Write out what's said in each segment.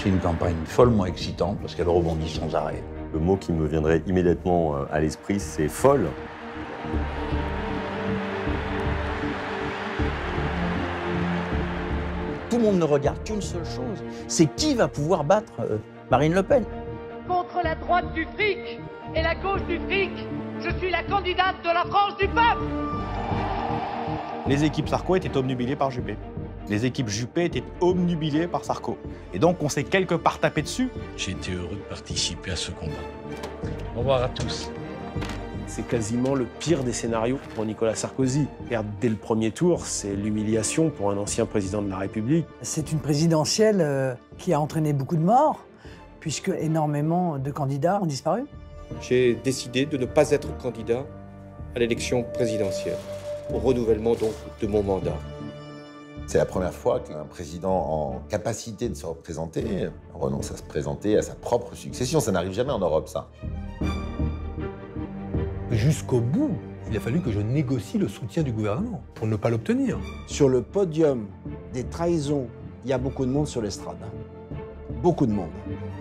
C'est une campagne follement excitante parce qu'elle rebondit sans arrêt. Le mot qui me viendrait immédiatement à l'esprit, c'est folle. Tout le monde ne regarde qu'une seule chose, c'est qui va pouvoir battre Marine Le Pen. Contre la droite du fric et la gauche du fric, je suis la candidate de la France du peuple. Les équipes Sarko étaient obnubilées par Juppé. Les équipes Juppé étaient obnubilées par Sarko. Et donc on s'est quelque part tapé dessus. J'ai été heureux de participer à ce combat. Au revoir à tous. C'est quasiment le pire des scénarios pour Nicolas Sarkozy. Perdre dès le premier tour, c'est l'humiliation pour un ancien président de la République. C'est une présidentielle qui a entraîné beaucoup de morts, puisque énormément de candidats ont disparu. J'ai décidé de ne pas être candidat à l'élection présidentielle, au renouvellement donc de mon mandat. C'est la première fois qu'un président en capacité de se représenter renonce à se présenter à sa propre succession. Ça n'arrive jamais en Europe, ça. Jusqu'au bout, il a fallu que je négocie le soutien du gouvernement pour ne pas l'obtenir. Sur le podium des trahisons, il y a beaucoup de monde sur l'estrade. Beaucoup de monde.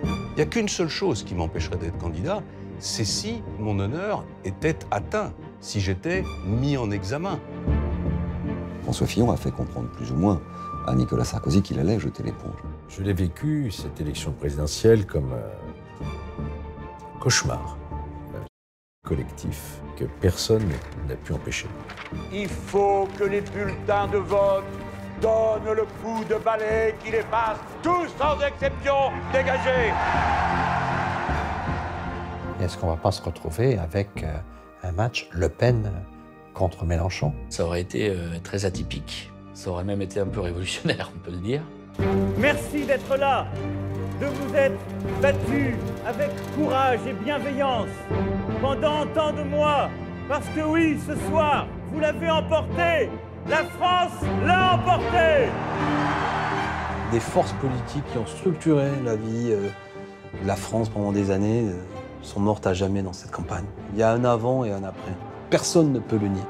Il n'y a qu'une seule chose qui m'empêcherait d'être candidat, c'est si mon honneur était atteint, si j'étais mis en examen. François Fillon a fait comprendre plus ou moins à Nicolas Sarkozy qu'il allait jeter l'éponge. Je l'ai vécu, cette élection présidentielle, comme un cauchemar collectif que personne n'a pu empêcher. Il faut que les bulletins de vote donnent le coup de balai qui les fasse tous sans exception dégagés. Est-ce qu'on ne va pas se retrouver avec un match Le Pen contre Mélenchon? Ça aurait été très atypique. Ça aurait même été un peu révolutionnaire, on peut le dire. Merci d'être là, de vous être battus avec courage et bienveillance pendant tant de mois. Parce que oui, ce soir, vous l'avez emporté. La France l'a emporté. Des forces politiques qui ont structuré la vie de la France pendant des années sont mortes à jamais dans cette campagne. Il y a un avant et un après. Personne ne peut le nier.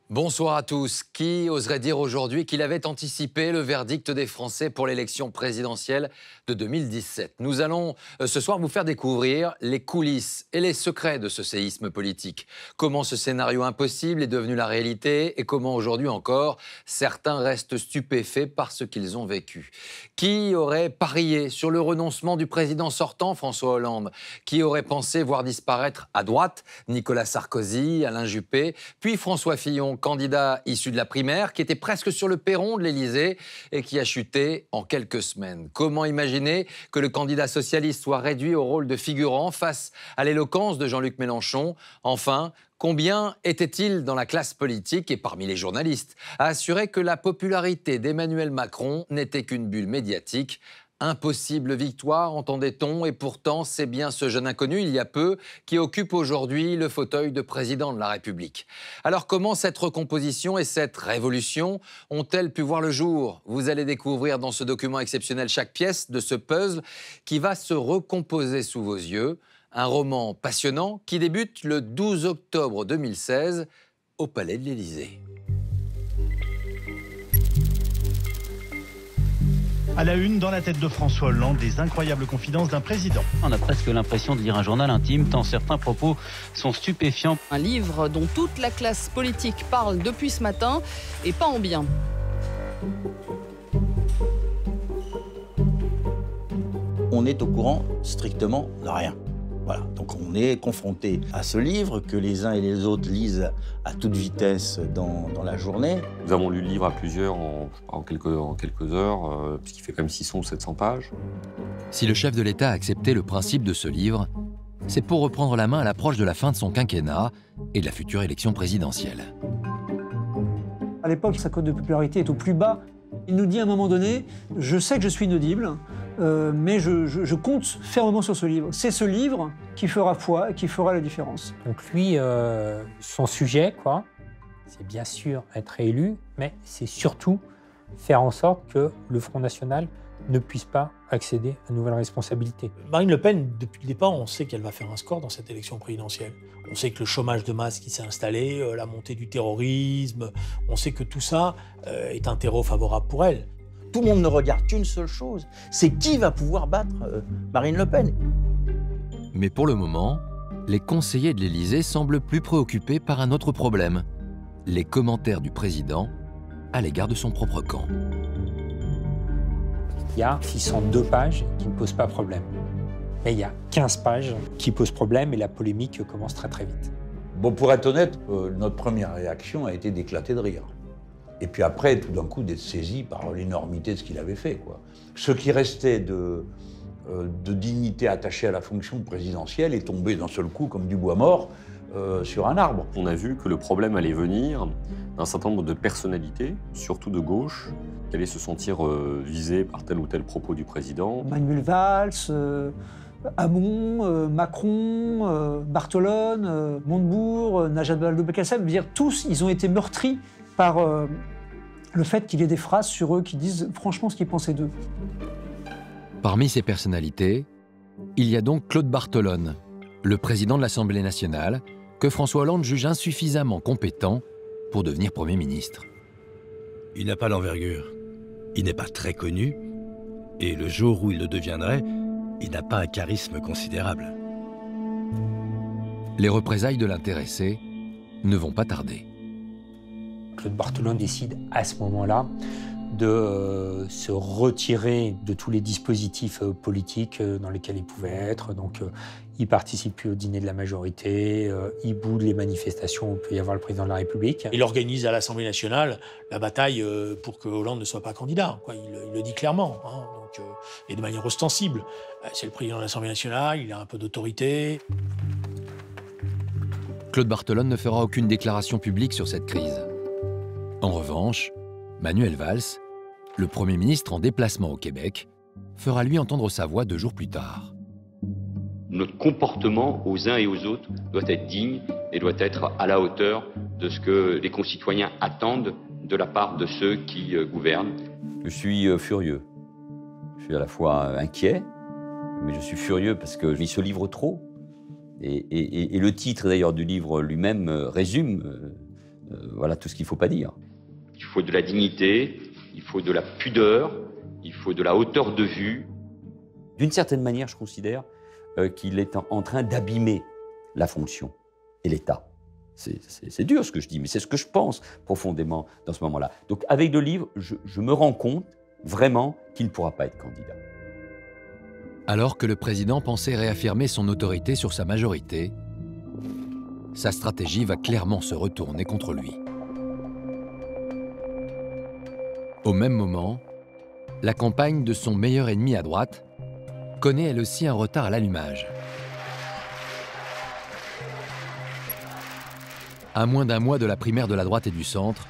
Bonsoir à tous. Qui oserait dire aujourd'hui qu'il avait anticipé le verdict des Français pour l'élection présidentielle de 2017? Nous allons ce soir vous faire découvrir les coulisses et les secrets de ce séisme politique. Comment ce scénario impossible est devenu la réalité et comment aujourd'hui encore certains restent stupéfaits par ce qu'ils ont vécu. Qui aurait parié sur le renoncement du président sortant François Hollande? Qui aurait pensé voir disparaître à droite Nicolas Sarkozy, Alain Juppé, puis François Fillon, candidat issu de la primaire, qui était presque sur le perron de l'Élysée et qui a chuté en quelques semaines. Comment imaginer que le candidat socialiste soit réduit au rôle de figurant face à l'éloquence de Jean-Luc Mélenchon? Enfin, combien était-il dans la classe politique et parmi les journalistes à assurer que la popularité d'Emmanuel Macron n'était qu'une bulle médiatique? Impossible victoire, entendait-on, et pourtant c'est bien ce jeune inconnu, il y a peu, qui occupe aujourd'hui le fauteuil de président de la République. Alors comment cette recomposition et cette révolution ont-elles pu voir le jour? Vous allez découvrir dans ce document exceptionnel chaque pièce de ce puzzle qui va se recomposer sous vos yeux. Un roman passionnant qui débute le 12 octobre 2016 au Palais de l'Élysée. À la une, dans la tête de François Hollande, les incroyables confidences d'un président. On a presque l'impression de lire un journal intime, tant certains propos sont stupéfiants. Un livre dont toute la classe politique parle depuis ce matin, et pas en bien. On est au courant strictement de rien. Voilà, donc on est confronté à ce livre que les uns et les autres lisent à toute vitesse dans la journée. Nous avons lu le livre à plusieurs en quelques heures, puisqu'il fait quand même 600 ou 700 pages. Si le chef de l'État a accepté le principe de ce livre, c'est pour reprendre la main à l'approche de la fin de son quinquennat et de la future élection présidentielle. À l'époque, sa cote de popularité est au plus bas. Il nous dit à un moment donné, je sais que je suis inaudible, mais je compte fermement sur ce livre. C'est ce livre qui fera foi et qui fera la différence. Donc lui, son sujet, c'est bien sûr être élu, mais c'est surtout faire en sorte que le Front National ne puisse pas accéder à de nouvelles responsabilités. Marine Le Pen, depuis le départ, on sait qu'elle va faire un score dans cette élection présidentielle. On sait que le chômage de masse qui s'est installé, la montée du terrorisme, on sait que tout ça est un terreau favorable pour elle. Tout le monde ne regarde qu'une seule chose, c'est qui va pouvoir battre Marine Le Pen. Mais pour le moment, les conseillers de l'Élysée semblent plus préoccupés par un autre problème, les commentaires du président à l'égard de son propre camp. Il y a 602 pages qui ne posent pas problème. Mais il y a 15 pages qui posent problème et la polémique commence très très vite. Bon, pour être honnête, notre première réaction a été d'éclater de rire. Et puis après, tout d'un coup, d'être saisi par l'énormité de ce qu'il avait fait, quoi. Ce qui restait de dignité attachée à la fonction présidentielle est tombé d'un seul coup comme du bois mort sur un arbre. On a vu que le problème allait venir d'un certain nombre de personnalités, surtout de gauche, qui allaient se sentir visées par tel ou tel propos du président. Manuel Valls, Hamon, Macron, Barthelone, Montebourg, Najat Vallaud-Belkacem, dire tous, ils ont été meurtris par le fait qu'il y ait des phrases sur eux qui disent franchement ce qu'ils pensaient d'eux. Parmi ces personnalités, il y a donc Claude Barthelone, le président de l'Assemblée nationale, que François Hollande juge insuffisamment compétent pour devenir Premier ministre. Il n'a pas l'envergure, il n'est pas très connu, et le jour où il le deviendrait, il n'a pas un charisme considérable. Les représailles de l'intéressé ne vont pas tarder. Claude Barthelone décide à ce moment-là de se retirer de tous les dispositifs politiques dans lesquels il pouvait être. Donc, il ne participe plus au dîner de la majorité, il boude les manifestations où peut y avoir le président de la République. Il organise à l'Assemblée nationale la bataille pour que Hollande ne soit pas candidat, quoi. Il le dit clairement, hein, donc, et de manière ostensible. C'est le président de l'Assemblée nationale, il a un peu d'autorité. Claude Barthelone ne fera aucune déclaration publique sur cette crise. En revanche, Manuel Valls, le Premier ministre en déplacement au Québec, fera lui entendre sa voix 2 jours plus tard. Notre comportement aux uns et aux autres doit être digne et doit être à la hauteur de ce que les concitoyens attendent de la part de ceux qui gouvernent. Je suis furieux. Je suis à la fois inquiet, mais je suis furieux parce que il se livre trop. Et le titre d'ailleurs du livre lui-même résume voilà tout ce qu'il ne faut pas dire. Il faut de la dignité, il faut de la pudeur, il faut de la hauteur de vue. D'une certaine manière, je considère qu'il est en train d'abîmer la fonction et l'État. C'est dur ce que je dis, mais c'est ce que je pense profondément dans ce moment-là. Donc avec le livre, je me rends compte vraiment qu'il ne pourra pas être candidat. Alors que le président pensait réaffirmer son autorité sur sa majorité, sa stratégie va clairement se retourner contre lui. Au même moment, la campagne de son meilleur ennemi à droite connaît elle aussi un retard à l'allumage. À moins d'1 mois de la primaire de la droite et du centre,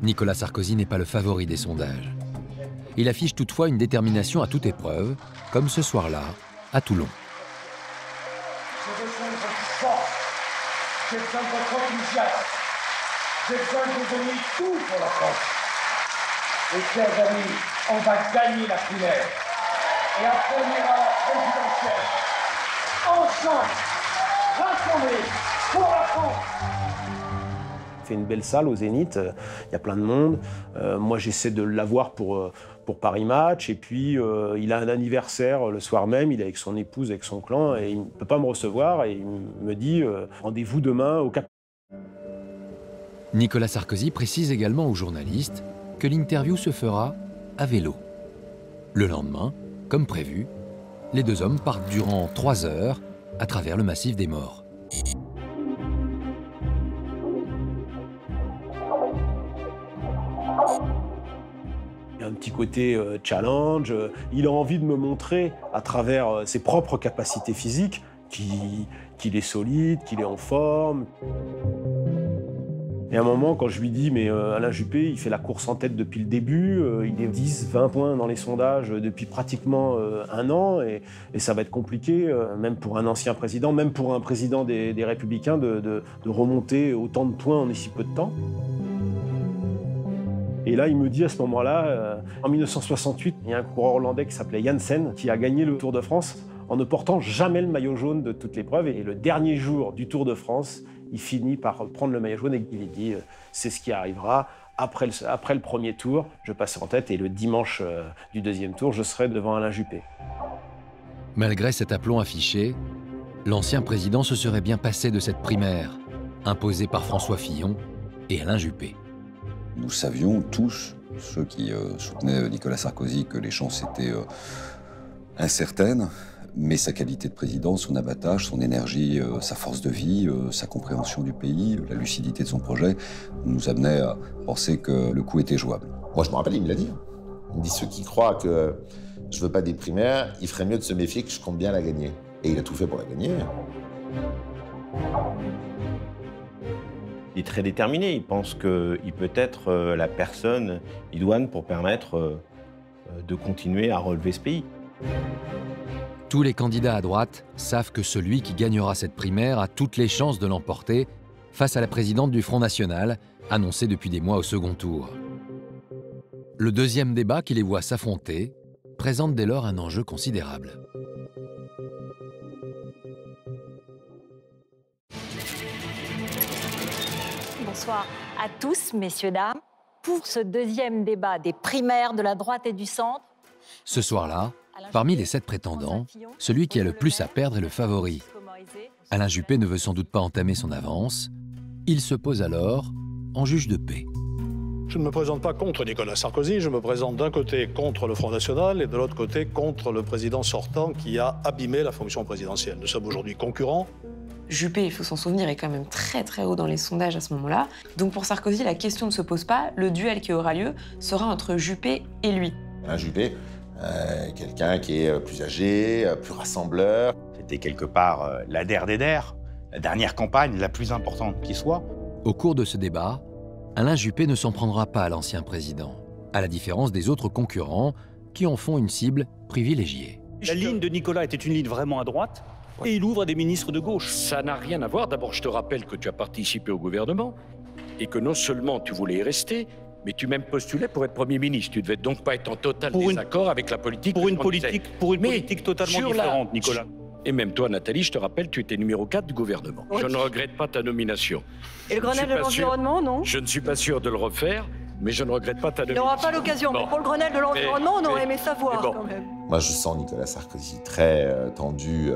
Nicolas Sarkozy n'est pas le favori des sondages. Il affiche toutefois une détermination à toute épreuve, comme ce soir-là, à Toulon. J'ai besoin de votre force, j'ai besoin de votre enthousiasme, j'ai besoin de vous donner tout pour la France. Et chers amis, on va gagner la primaire. Et après on ira à la présidentielle. Ensemble, rassemblés pour la France. Il fait une belle salle au Zénith, il y a plein de monde. Moi j'essaie de l'avoir pour Paris Match, et puis il a un anniversaire le soir même, il est avec son épouse, avec son clan, et il ne peut pas me recevoir, et il me dit rendez-vous demain au Cap. Nicolas Sarkozy précise également aux journalistes que l'interview se fera à vélo. Le lendemain, comme prévu, les 2 hommes partent durant 3 heures à travers le massif des Morts. Il y a un petit côté challenge, il a envie de me montrer à travers ses propres capacités physiques qu'il est solide, qu'il est en forme. Et à un moment, quand je lui dis « mais Alain Juppé, il fait la course en tête depuis le début, il est 10-20 points dans les sondages depuis pratiquement 1 an, et ça va être compliqué, même pour un ancien président, même pour un président des Républicains, de remonter autant de points en si peu de temps ». Et là, il me dit à ce moment-là, en 1968, il y a un coureur hollandais qui s'appelait Janssen qui a gagné le Tour de France en ne portant jamais le maillot jaune de toute l'épreuve. Et le dernier jour du Tour de France, il finit par prendre le maillot jaune et il dit c'est ce qui arrivera. Après le premier tour, je passerai en tête et le dimanche du deuxième tour, je serai devant Alain Juppé. Malgré cet aplomb affiché, l'ancien président se serait bien passé de cette primaire, imposée par François Fillon et Alain Juppé. Nous savions tous, ceux qui soutenaient Nicolas Sarkozy, que les chances étaient incertaines, mais sa qualité de président, son abattage, son énergie, sa force de vie, sa compréhension du pays, la lucidité de son projet, nous amenaient à penser que le coup était jouable. Moi, je me rappelle, il me l'a dit. Il me dit, ceux qui croient que je veux pas des primaires, il ferait mieux de se méfier que je compte bien la gagner. Et il a tout fait pour la gagner. Il est très déterminé. Il pense qu'il peut être la personne idoine pour permettre de continuer à relever ce pays. Tous les candidats à droite savent que celui qui gagnera cette primaire a toutes les chances de l'emporter face à la présidente du Front National, annoncée depuis des mois au second tour. Le deuxième débat qui les voit s'affronter présente dès lors un enjeu considérable. Bonsoir à tous, messieurs, dames. Pour ce deuxième débat des primaires de la droite et du centre. Ce soir-là, parmi les 7 prétendants, celui qui a le plus à perdre est le favori. Alain Juppé ne veut sans doute pas entamer son avance. Il se pose alors en juge de paix. Je ne me présente pas contre Nicolas Sarkozy, je me présente d'un côté contre le Front National et de l'autre côté contre le président sortant qui a abîmé la fonction présidentielle. Nous sommes aujourd'hui concurrents. Juppé, il faut s'en souvenir, est quand même très très haut dans les sondages à ce moment-là. Donc pour Sarkozy, la question ne se pose pas. Le duel qui aura lieu sera entre Juppé et lui. Alain Juppé, quelqu'un qui est plus âgé, plus rassembleur. C'était quelque part la der des der, la dernière campagne la plus importante qui soit. Au cours de ce débat, Alain Juppé ne s'en prendra pas à l'ancien président, à la différence des autres concurrents qui en font une cible privilégiée. La ligne de Nicolas était une ligne vraiment à droite, et il ouvre des ministres de gauche. Ça n'a rien à voir. D'abord, je te rappelle que tu as participé au gouvernement et que non seulement tu voulais y rester, mais tu même postulais pour être Premier ministre. Tu devais donc pas être en total désaccord avec la politique. Pour une politique totalement différente, Nicolas. Et même toi, Nathalie, je te rappelle, tu étais numéro 4 du gouvernement. Oui. Je ne regrette pas ta nomination. Et le Grenelle de l'environnement, non? Je ne suis pas sûr de le refaire, mais je ne regrette pas ta nomination. Il n'aura pas l'occasion, mais pour le Grenelle de l'environnement, on aurait aimé savoir quand même. Moi, je sens Nicolas Sarkozy très tendu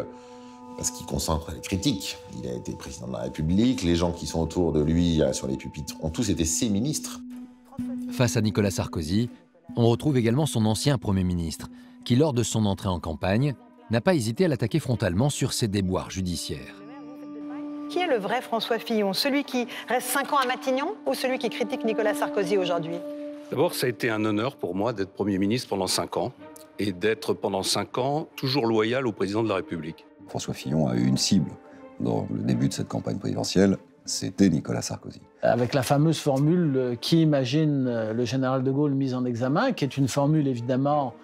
parce qu'il concentre les critiques. Il a été président de la République, les gens qui sont autour de lui sur les pupitres ont tous été ses ministres. Face à Nicolas Sarkozy, on retrouve également son ancien Premier ministre, qui lors de son entrée en campagne, n'a pas hésité à l'attaquer frontalement sur ses déboires judiciaires. Qui est le vrai François Fillon? Celui qui reste 5 ans à Matignon ou celui qui critique Nicolas Sarkozy aujourd'hui? D'abord, ça a été un honneur pour moi d'être Premier ministre pendant 5 ans et d'être pendant 5 ans toujours loyal au président de la République. François Fillon a eu une cible dans le début de cette campagne présidentielle, c'était Nicolas Sarkozy. Avec la fameuse formule « Qui imagine le général de Gaulle mis en examen ?», qui est une formule évidemment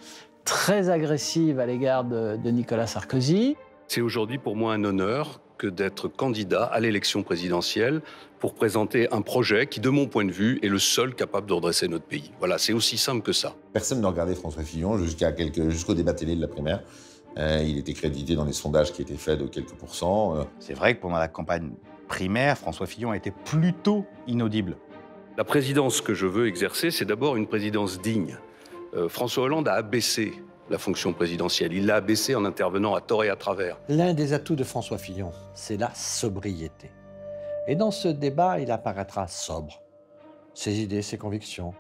très agressive à l'égard de Nicolas Sarkozy. C'est aujourd'hui pour moi un honneur que d'être candidat à l'élection présidentielle pour présenter un projet qui, de mon point de vue, est le seul capable de redresser notre pays. Voilà, c'est aussi simple que ça. Personne ne regardait François Fillon jusqu'au débat télé de la primaire. Il était crédité dans les sondages qui étaient faits de quelques pourcents. C'est vrai que pendant la campagne primaire, François Fillon a été plutôt inaudible. La présidence que je veux exercer, c'est d'abord une présidence digne. François Hollande a abaissé la fonction présidentielle. Il l'a abaissée en intervenant à tort et à travers. L'un des atouts de François Fillon, c'est la sobriété. Et dans ce débat, il apparaîtra sobre. Ses idées, ses convictions,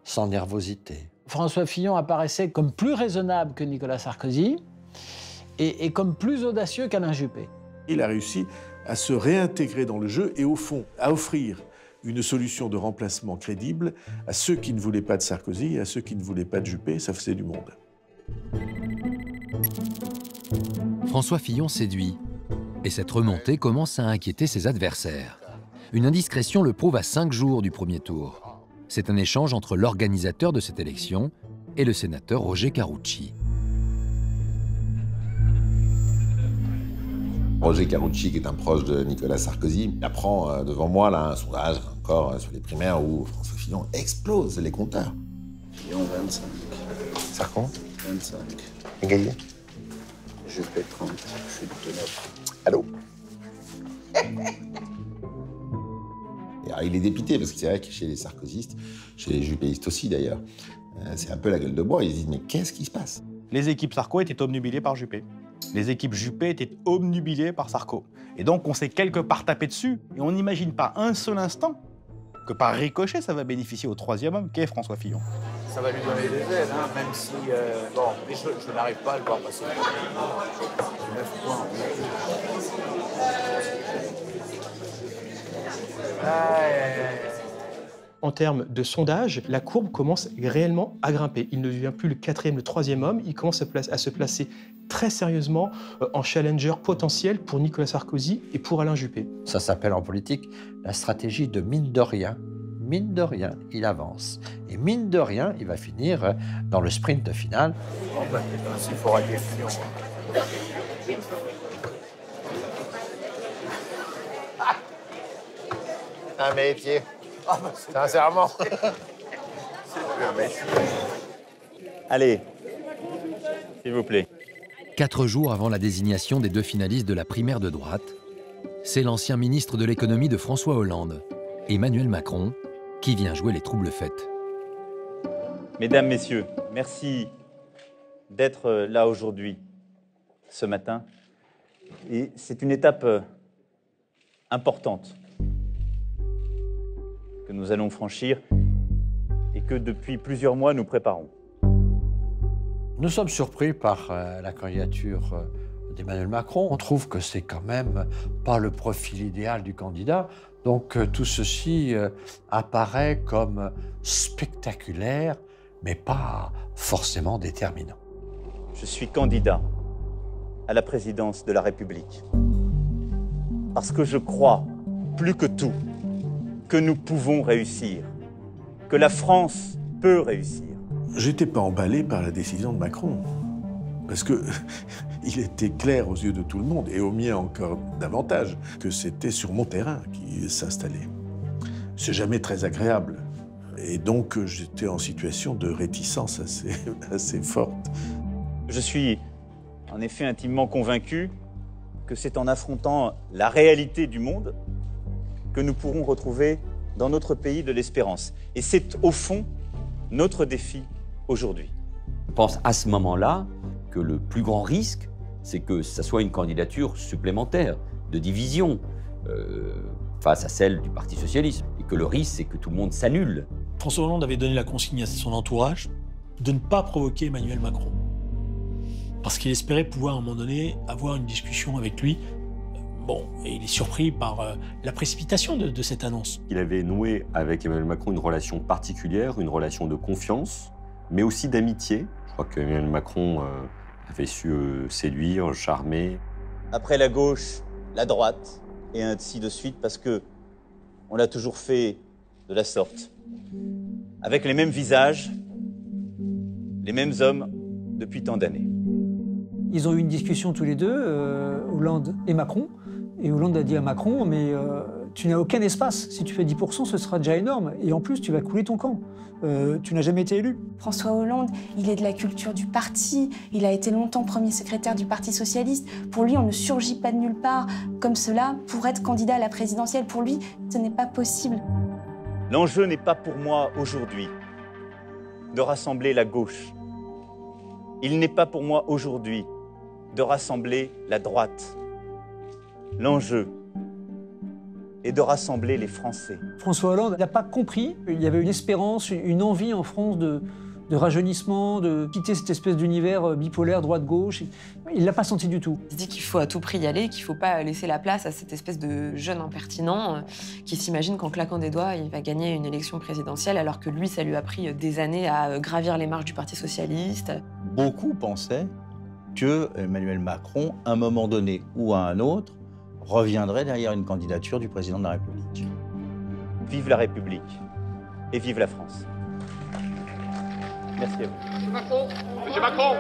sans nervosité. François Fillon apparaissait comme plus raisonnable que Nicolas Sarkozy et comme plus audacieux qu'Alain Juppé. Il a réussi à se réintégrer dans le jeu et au fond, à offrir une solution de remplacement crédible à ceux qui ne voulaient pas de Sarkozy et à ceux qui ne voulaient pas de Juppé. Ça faisait du monde. François Fillon séduit, et cette remontée commence à inquiéter ses adversaires. Une indiscrétion le prouve à 5 jours du premier tour. C'est un échange entre l'organisateur de cette élection et le sénateur Roger Carucci. Roger Carucci, qui est un proche de Nicolas Sarkozy, apprend devant moi là, un sondage encore sur les primaires où François Fillon explose les compteurs. Fillon 25. Sarko 25. Égalité. Juppé 30. Chute de 9. Allô. Et alors, il est dépité, parce que c'est vrai que chez les sarkozystes, chez les juppéistes aussi d'ailleurs, c'est un peu la gueule de bois. Ils se disent, mais qu'est-ce qui se passe? Les équipes Sarko étaient obnubilées par Juppé. Les équipes Juppé étaient obnubilées par Sarko. Et donc, on s'est quelque part tapé dessus, et on n'imagine pas un seul instant que par ricochet, ça va bénéficier au troisième homme, qu'est François Fillon. Ça va lui donner des ailes, hein, même si... bon, mais je n'arrive pas à le voir passer. 9 points. En termes de sondage, la courbe commence réellement à grimper. Il ne devient plus le quatrième, le troisième homme. Il commence à se placer très sérieusement en challenger potentiel pour Nicolas Sarkozy et pour Alain Juppé. Ça s'appelle en politique la stratégie de mine de rien. Mine de rien, il avance. Et mine de rien, il va finir dans le sprint final. Bon, ben, il faut rallier Fillon. Un métier. Ah, bah, Sincèrement. c'est plus un métier. Allez, s'il vous plaît. 4 jours avant la désignation des 2 finalistes de la primaire de droite, c'est l'ancien ministre de l'économie de François Hollande, Emmanuel Macron, qui vient jouer les troubles-fêtes. Mesdames, Messieurs, merci d'être là aujourd'hui, ce matin. Et c'est une étape importante que nous allons franchir et que depuis plusieurs mois nous préparons. Nous sommes surpris par la candidature d'Emmanuel Macron. On trouve que c'est quand même pas le profil idéal du candidat. Donc tout ceci apparaît comme spectaculaire, mais pas forcément déterminant. Je suis candidat à la présidence de la République parce que je crois, plus que tout, que nous pouvons réussir, que la France peut réussir. J'étais pas emballé par la décision de Macron, parce que il était clair aux yeux de tout le monde, et au mien encore davantage, que c'était sur mon terrain qu'il s'installait. C'est jamais très agréable, et donc j'étais en situation de réticence assez forte. Je suis en effet intimement convaincu que c'est en affrontant la réalité du monde que nous pourrons retrouver dans notre pays de l'espérance. Et c'est au fond notre défi aujourd'hui. Je pense à ce moment-là que le plus grand risque, c'est que ça soit une candidature supplémentaire de division face à celle du Parti socialiste. Et que le risque, c'est que tout le monde s'annule. François Hollande avait donné la consigne à son entourage de ne pas provoquer Emmanuel Macron. Parce qu'il espérait pouvoir à un moment donné avoir une discussion avec lui. Bon, et il est surpris par la précipitation de cette annonce. Il avait noué avec Emmanuel Macron une relation particulière, une relation de confiance, mais aussi d'amitié. Je crois qu'Emmanuel Macron avait su séduire, charmer. Après la gauche, la droite, et ainsi de suite, parce que on l'a toujours fait de la sorte. Avec les mêmes visages, les mêmes hommes, depuis tant d'années. Ils ont eu une discussion tous les deux, Hollande et Macron. Et Hollande a dit à Macron, mais tu n'as aucun espace. Si tu fais 10%, ce sera déjà énorme. Et en plus, tu vas couler ton camp. Tu n'as jamais été élu. François Hollande, il est de la culture du parti. Il a été longtemps premier secrétaire du Parti socialiste. Pour lui, on ne surgit pas de nulle part comme cela pour être candidat à la présidentielle. Pour lui, ce n'est pas possible. L'enjeu n'est pas pour moi aujourd'hui de rassembler la gauche. Il n'est pas pour moi aujourd'hui de rassembler la droite. L'enjeu est de rassembler les Français. François Hollande n'a pas compris. Il y avait une espérance, une envie en France de rajeunissement, de quitter cette espèce d'univers bipolaire droite-gauche. Il ne l'a pas senti du tout. Il se dit qu'il faut à tout prix y aller, qu'il ne faut pas laisser la place à cette espèce de jeune impertinent qui s'imagine qu'en claquant des doigts, il va gagner une élection présidentielle, alors que lui, ça lui a pris des années à gravir les marches du Parti socialiste. Beaucoup pensaient que Emmanuel Macron, à un moment donné ou à un autre, reviendrait derrière une candidature du président de la République. Vive la République et vive la France. Merci à vous. Monsieur Macron.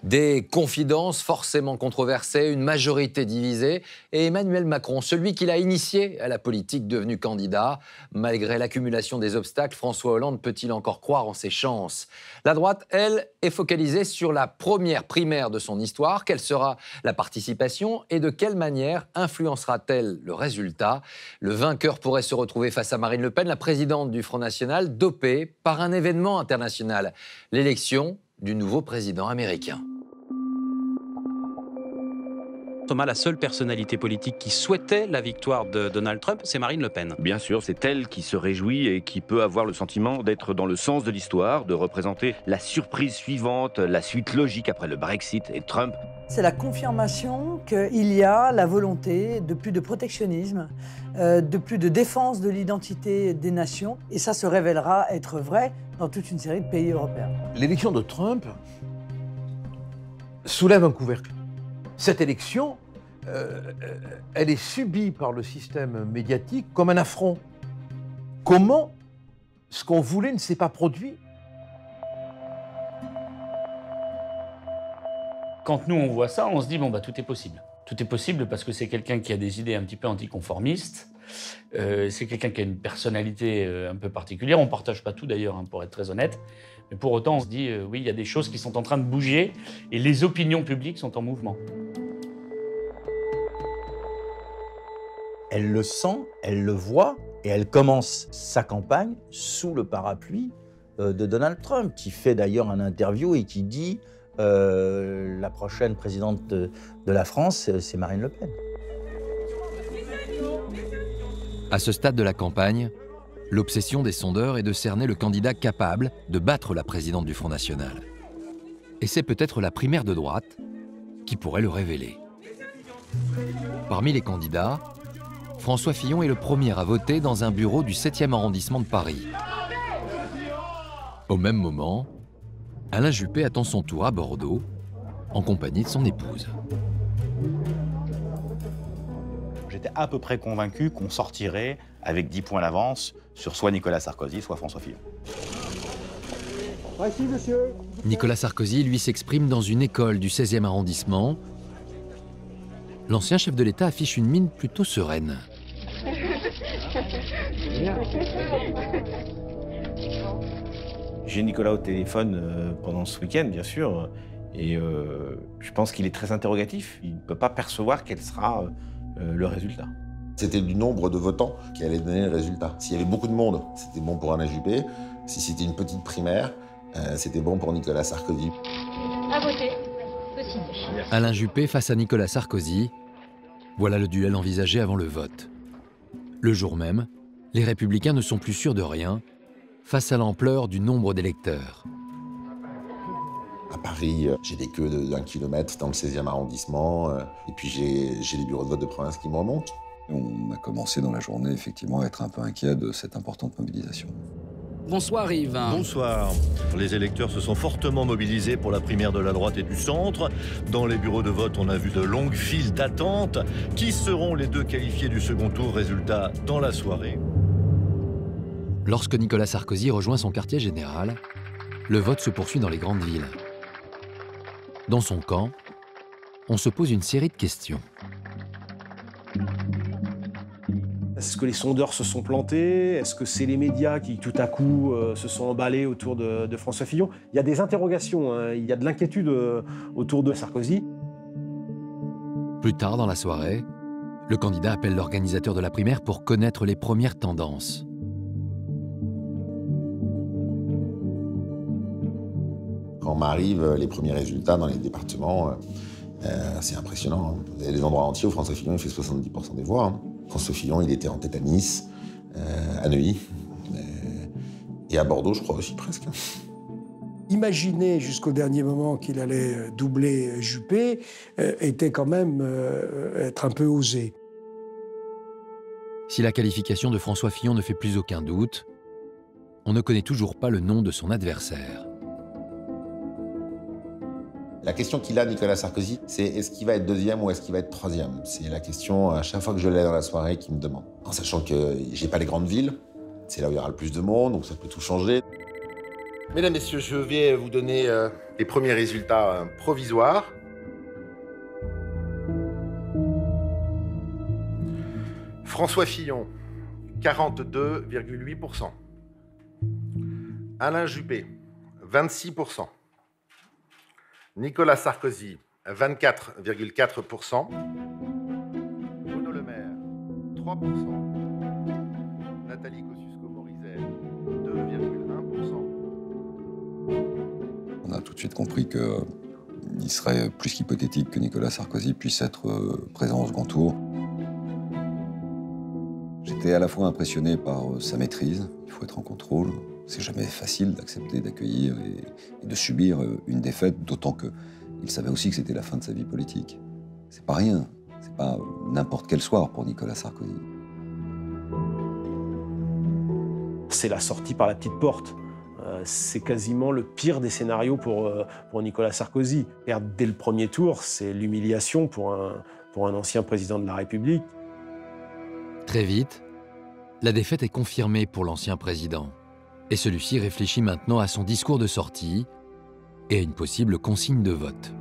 Des confidences forcément controversées, une majorité divisée, et Emmanuel Macron, celui qui l'a initié à la politique, devenu candidat. Malgré l'accumulation des obstacles, François Hollande peut-il encore croire en ses chances? La droite, elle, est focalisée sur la première primaire de son histoire. Quelle sera la participation et de quelle manière influencera-t-elle le résultat? Le vainqueur pourrait se retrouver face à Marine Le Pen, la présidente du Front National, dopée par un événement international, l'élection du nouveau président américain. Thomas, la seule personnalité politique qui souhaitait la victoire de Donald Trump, c'est Marine Le Pen. Bien sûr, c'est elle qui se réjouit et qui peut avoir le sentiment d'être dans le sens de l'histoire, de représenter la surprise suivante, la suite logique après le Brexit et Trump. C'est la confirmation qu'il y a la volonté de plus de protectionnisme, de plus de défense de l'identité des nations, et ça se révélera être vrai dans toute une série de pays européens. L'élection de Trump soulève un couvercle. Cette élection, elle est subie par le système médiatique comme un affront. Comment ce qu'on voulait ne s'est pas produit? Quand nous on voit ça, on se dit bon bah tout est possible. Tout est possible parce que c'est quelqu'un qui a des idées un petit peu anticonformistes. C'est quelqu'un qui a une personnalité un peu particulière. On ne partage pas tout d'ailleurs, hein, pour être très honnête. Mais pour autant, on se dit oui, il y a des choses qui sont en train de bouger et les opinions publiques sont en mouvement. Elle le sent, elle le voit et elle commence sa campagne sous le parapluie de Donald Trump, qui fait d'ailleurs un interview et qui dit la prochaine présidente de la France, c'est Marine Le Pen. À ce stade de la campagne, l'obsession des sondeurs est de cerner le candidat capable de battre la présidente du Front National. Et c'est peut-être la primaire de droite qui pourrait le révéler. Parmi les candidats, François Fillon est le premier à voter dans un bureau du 7e arrondissement de Paris. Au même moment, Alain Juppé attend son tour à Bordeaux, en compagnie de son épouse. J'étais à peu près convaincu qu'on sortirait avec 10 points d'avance sur soit Nicolas Sarkozy, soit François Fillon. Voici, monsieur. Nicolas Sarkozy, lui, s'exprime dans une école du 16e arrondissement. L'ancien chef de l'État affiche une mine plutôt sereine. J'ai Nicolas au téléphone pendant ce week-end, bien sûr, et je pense qu'il est très interrogatif. Il ne peut pas percevoir quel sera le résultat. C'était du nombre de votants qui allait donner le résultat. S'il y avait beaucoup de monde, c'était bon pour Alain Juppé. Si c'était une petite primaire, c'était bon pour Nicolas Sarkozy. À voter. Signer. Alain Juppé face à Nicolas Sarkozy. Voilà le duel envisagé avant le vote. Le jour même, les Républicains ne sont plus sûrs de rien face à l'ampleur du nombre d'électeurs. À Paris, j'ai des queues d'1 kilomètre dans le 16e arrondissement, et puis j'ai les bureaux de vote de province qui me remontent. On a commencé dans la journée, effectivement, à être un peu inquiet de cette importante mobilisation. Bonsoir Yves. Bonsoir. Les électeurs se sont fortement mobilisés pour la primaire de la droite et du centre. Dans les bureaux de vote, on a vu de longues files d'attente. Qui seront les deux qualifiés du second tour? Résultat dans la soirée. Lorsque Nicolas Sarkozy rejoint son quartier général, le vote se poursuit dans les grandes villes. Dans son camp, on se pose une série de questions. Est-ce que les sondeurs se sont plantés? Est-ce que c'est les médias qui, tout à coup, se sont emballés autour de François Fillon? Il y a des interrogations, hein. Il y a de l'inquiétude autour de Sarkozy. Plus tard dans la soirée, le candidat appelle l'organisateur de la primaire pour connaître les premières tendances. Quand m'arrivent les premiers résultats dans les départements, c'est impressionnant. Hein. Il y a des endroits entiers où François Fillon il fait 70% des voix. Hein. François Fillon, il était en tête à Nice, à Neuilly, et à Bordeaux, je crois aussi, presque. Imaginer jusqu'au dernier moment qu'il allait doubler Juppé était quand même être un peu osé. Si la qualification de François Fillon ne fait plus aucun doute, on ne connaît toujours pas le nom de son adversaire. La question qu'il a, Nicolas Sarkozy, c'est est-ce qu'il va être deuxième ou est-ce qu'il va être troisième? C'est la question, à chaque fois que je l'ai dans la soirée, qu'il me demande. En sachant que j'ai pas les grandes villes, c'est là où il y aura le plus de monde, donc ça peut tout changer. Mesdames, Messieurs, je vais vous donner les premiers résultats provisoires. François Fillon, 42,8%. Alain Juppé, 26%. Nicolas Sarkozy, 24,4%. Bruno Le Maire, 3%. Nathalie Kosciusko-Morizet, 2,1%. On a tout de suite compris qu'il serait plus qu'hypothétique que Nicolas Sarkozy puisse être présent au second tour. J'étais à la fois impressionné par sa maîtrise, il faut être en contrôle. C'est jamais facile d'accepter, d'accueillir et de subir une défaite, d'autant qu'il savait aussi que c'était la fin de sa vie politique. C'est pas rien, c'est pas n'importe quel soir pour Nicolas Sarkozy. C'est la sortie par la petite porte. C'est quasiment le pire des scénarios pour Nicolas Sarkozy. Perdre dès le premier tour, c'est l'humiliation pour un ancien président de la République. Très vite, la défaite est confirmée pour l'ancien président. Et celui-ci réfléchit maintenant à son discours de sortie et à une possible consigne de vote.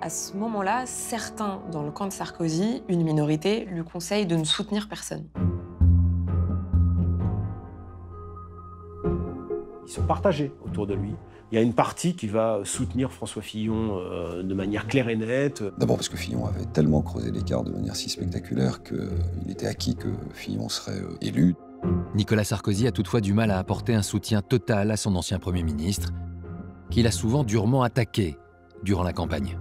À ce moment-là, certains dans le camp de Sarkozy, une minorité, lui conseillent de ne soutenir personne. Ils sont partagés autour de lui. Il y a une partie qui va soutenir François Fillon de manière claire et nette. D'abord parce que Fillon avait tellement creusé l'écart de manière si spectaculaire qu'il était acquis que Fillon serait élu. Nicolas Sarkozy a toutefois du mal à apporter un soutien total à son ancien Premier ministre, qu'il a souvent durement attaqué durant la campagne.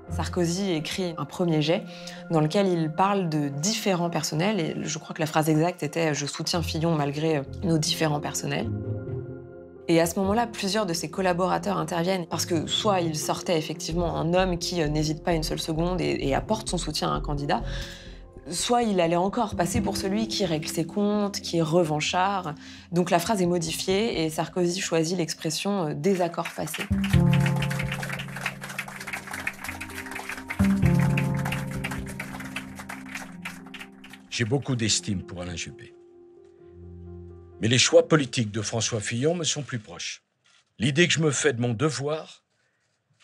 Sarkozy écrit un premier jet dans lequel il parle de différents personnels, et je crois que la phrase exacte était « Je soutiens Fillon malgré nos différents personnels ». Et à ce moment-là, plusieurs de ses collaborateurs interviennent parce que soit il sortait effectivement un homme qui n'hésite pas une seule seconde et apporte son soutien à un candidat, soit il allait encore passer pour celui qui règle ses comptes, qui est revanchard. Donc la phrase est modifiée et Sarkozy choisit l'expression « désaccord passé ». J'ai beaucoup d'estime pour Alain Juppé. Mais les choix politiques de François Fillon me sont plus proches. L'idée que je me fais de mon devoir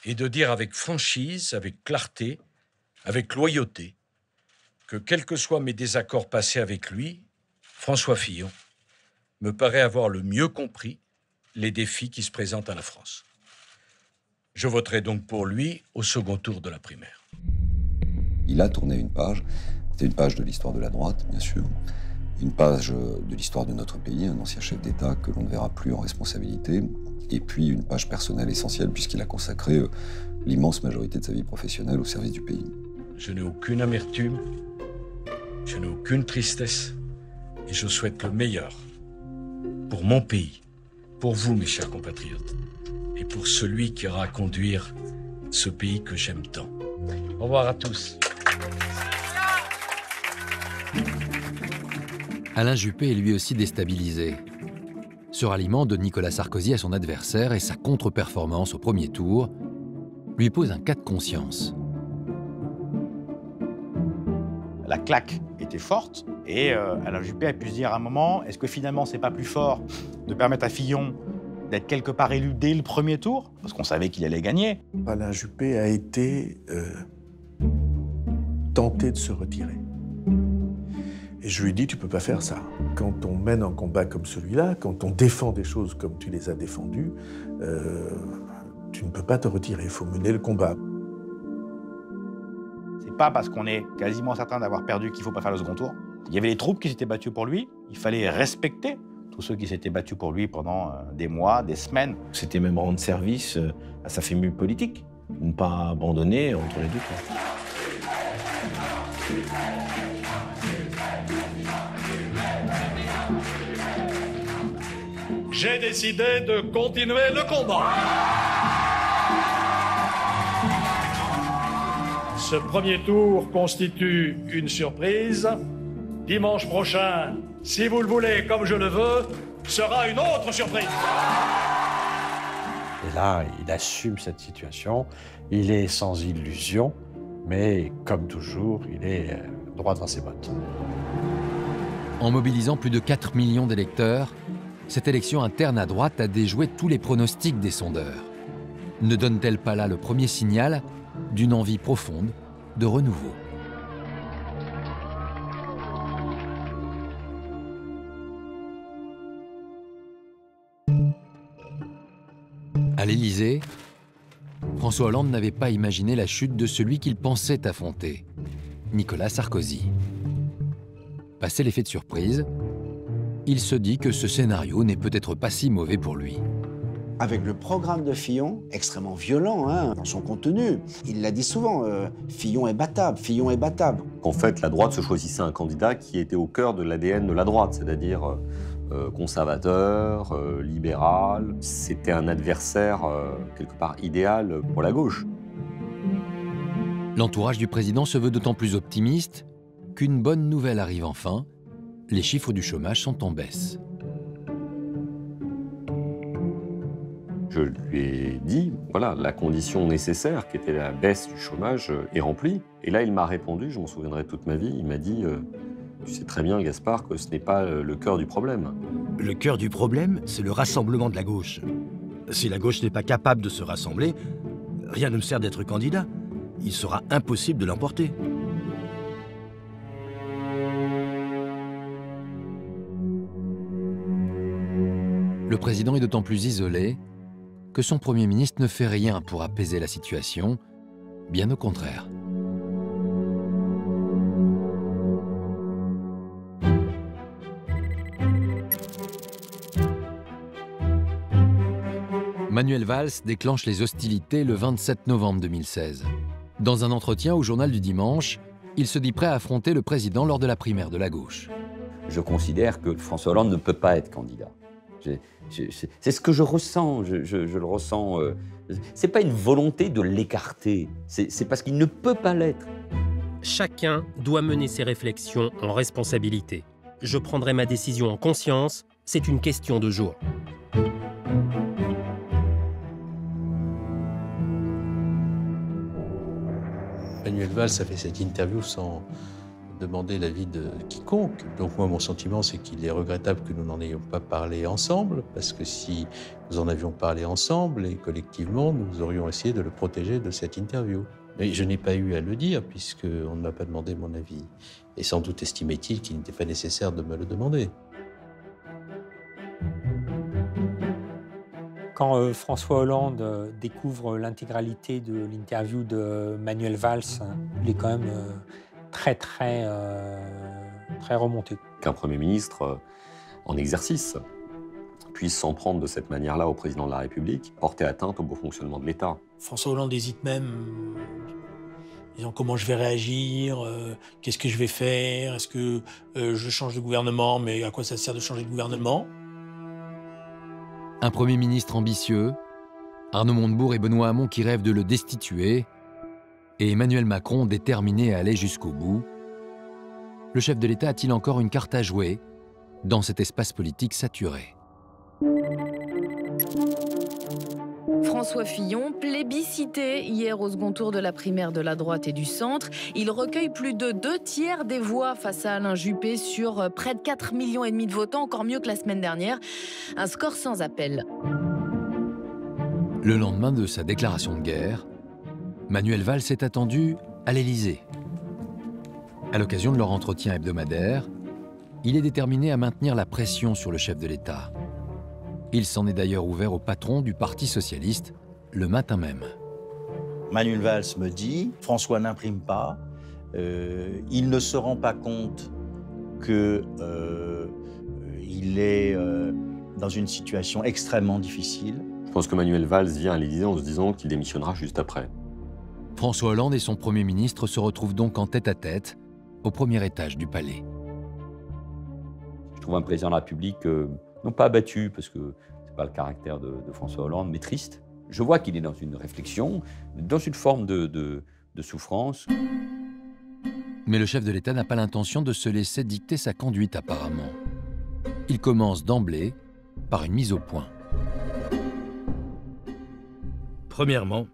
est de dire avec franchise, avec clarté, avec loyauté, que quels que soient mes désaccords passés avec lui, François Fillon me paraît avoir le mieux compris les défis qui se présentent à la France. Je voterai donc pour lui au second tour de la primaire. Il a tourné une page, c'était une page de l'histoire de la droite, bien sûr, une page de l'histoire de notre pays, un ancien chef d'État que l'on ne verra plus en responsabilité, et puis une page personnelle essentielle puisqu'il a consacré l'immense majorité de sa vie professionnelle au service du pays. Je n'ai aucune amertume, je n'ai aucune tristesse, et je souhaite le meilleur pour mon pays, pour vous, mes chers compatriotes, et pour celui qui aura à conduire ce pays que j'aime tant. Au revoir à tous. Alain Juppé est lui aussi déstabilisé. Ce ralliement de Nicolas Sarkozy à son adversaire et sa contre-performance au premier tour lui pose un cas de conscience. La claque était forte et Alain Juppé a pu se dire à un moment, est-ce que finalement c'est pas plus fort de permettre à Fillon d'être quelque part élu dès le premier tour, parce qu'on savait qu'il allait gagner. Alain Juppé a été tenté de se retirer. Et je lui ai dit, tu peux pas faire ça. Quand on mène un combat comme celui-là, quand on défend des choses comme tu les as défendues, tu ne peux pas te retirer, il faut mener le combat. C'est pas parce qu'on est quasiment certain d'avoir perdu qu'il faut pas faire le second tour. Il y avait les troupes qui s'étaient battues pour lui, il fallait respecter tous ceux qui s'étaient battus pour lui pendant des mois, des semaines. C'était même rendre service à sa famille politique, ne pas abandonner entre les deux tours. J'ai décidé de continuer le combat. Ce premier tour constitue une surprise. Dimanche prochain, si vous le voulez comme je le veux, sera une autre surprise. Et là, il assume cette situation. Il est sans illusion, mais comme toujours, il est droit dans ses bottes. En mobilisant plus de 4 millions d'électeurs, cette élection interne à droite a déjoué tous les pronostics des sondeurs. Ne donne-t-elle pas là le premier signal d'une envie profonde de renouveau ? À l'Élysée, François Hollande n'avait pas imaginé la chute de celui qu'il pensait affronter, Nicolas Sarkozy. Passé l'effet de surprise, il se dit que ce scénario n'est peut-être pas si mauvais pour lui. Avec le programme de Fillon, extrêmement violent dans son contenu, il l'a dit souvent, Fillon est battable, Fillon est battable. En fait, la droite se choisissait un candidat qui était au cœur de l'ADN de la droite, c'est-à-dire conservateur, libéral. C'était un adversaire quelque part idéal pour la gauche. L'entourage du président se veut d'autant plus optimiste qu'une bonne nouvelle arrive enfin. Les chiffres du chômage sont en baisse. Je lui ai dit, voilà, la condition nécessaire, qui était la baisse du chômage, est remplie. Et là, il m'a répondu, je m'en souviendrai toute ma vie, il m'a dit, tu sais très bien, Gaspard, que ce n'est pas le cœur du problème. Le cœur du problème, c'est le rassemblement de la gauche. Si la gauche n'est pas capable de se rassembler, rien ne me sert d'être candidat. Il sera impossible de l'emporter. Le président est d'autant plus isolé que son Premier ministre ne fait rien pour apaiser la situation, bien au contraire. Manuel Valls déclenche les hostilités le 27 novembre 2016. Dans un entretien au Journal du Dimanche, il se dit prêt à affronter le président lors de la primaire de la gauche. Je considère que François Hollande ne peut pas être candidat. C'est ce que je ressens, je le ressens. C'est pas une volonté de l'écarter, c'est parce qu'il ne peut pas l'être. Chacun doit mener ses réflexions en responsabilité. Je prendrai ma décision en conscience, c'est une question de jour. Manuel Valls a fait cette interview sans demander l'avis de quiconque. Donc moi, mon sentiment, c'est qu'il est regrettable que nous n'en ayons pas parlé ensemble, parce que si nous en avions parlé ensemble et collectivement, nous aurions essayé de le protéger de cette interview. Mais je n'ai pas eu à le dire, puisqu'on ne m'a pas demandé mon avis. Et sans doute estimait-il qu'il n'était pas nécessaire de me le demander. Quand François Hollande découvre l'intégralité de l'interview de Manuel Valls, il est quand même très remonté. Qu'un Premier ministre en exercice puisse s'en prendre de cette manière-là au président de la République, porter atteinte au bon fonctionnement de l'État. François Hollande hésite même, disant comment je vais réagir, qu'est-ce que je vais faire, est-ce que je change de gouvernement, mais à quoi ça sert de changer de gouvernement ? Un Premier ministre ambitieux, Arnaud Montebourg et Benoît Hamon qui rêvent de le destituer, et Emmanuel Macron déterminé à aller jusqu'au bout. Le chef de l'État a-t-il encore une carte à jouer dans cet espace politique saturé ? François Fillon, plébiscité hier au second tour de la primaire de la droite et du centre. Il recueille plus de 2/3 des voix face à Alain Juppé sur près de 4,5 millions de votants, encore mieux que la semaine dernière. Un score sans appel. Le lendemain de sa déclaration de guerre, Manuel Valls est attendu à l'Élysée. À l'occasion de leur entretien hebdomadaire, il est déterminé à maintenir la pression sur le chef de l'État. Il s'en est d'ailleurs ouvert au patron du Parti socialiste le matin même. Manuel Valls me dit, François n'imprime pas, il ne se rend pas compte qu'il est dans une situation extrêmement difficile. Je pense que Manuel Valls vient à l'Élysée en se disant qu'il démissionnera juste après. François Hollande et son Premier ministre se retrouvent donc en tête-à-tête au premier étage du palais. Je trouve un président de la République non pas abattu, parce que ce n'est pas le caractère de François Hollande, mais triste. Je vois qu'il est dans une réflexion, dans une forme de souffrance. Mais le chef de l'État n'a pas l'intention de se laisser dicter sa conduite apparemment. Il commence d'emblée par une mise au point. Premièrement,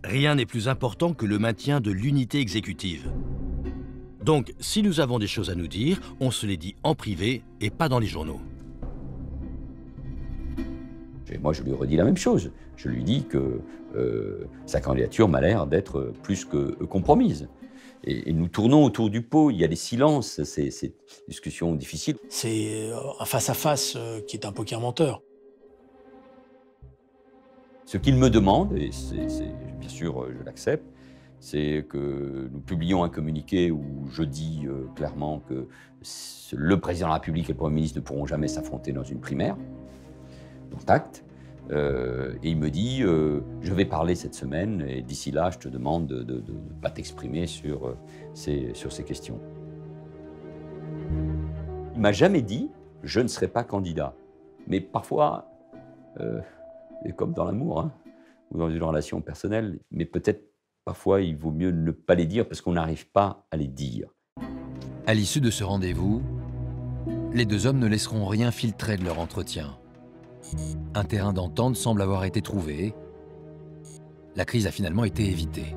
rien n'est plus important que le maintien de l'unité exécutive. Donc, si nous avons des choses à nous dire, on se les dit en privé et pas dans les journaux. moi, je lui redis la même chose. Je lui dis que sa candidature m'a l'air d'être plus que compromise. Et nous tournons autour du pot, il y a des silences, c'est une discussion difficile. C'est un face-à-face qui est un poker menteur. Ce qu'il me demande, et bien sûr je l'accepte, c'est que nous publions un communiqué où je dis clairement que le président de la République et le Premier ministre ne pourront jamais s'affronter dans une primaire, donc acte. Et il me dit, je vais parler cette semaine, et d'ici là, je te demande de ne pas t'exprimer sur ces questions. Il ne m'a jamais dit, je ne serai pas candidat. Mais parfois, et comme dans l'amour, hein, ou dans une relation personnelle, mais peut-être parfois il vaut mieux ne pas les dire parce qu'on n'arrive pas à les dire. À l'issue de ce rendez-vous, les deux hommes ne laisseront rien filtrer de leur entretien. Un terrain d'entente semble avoir été trouvé. La crise a finalement été évitée.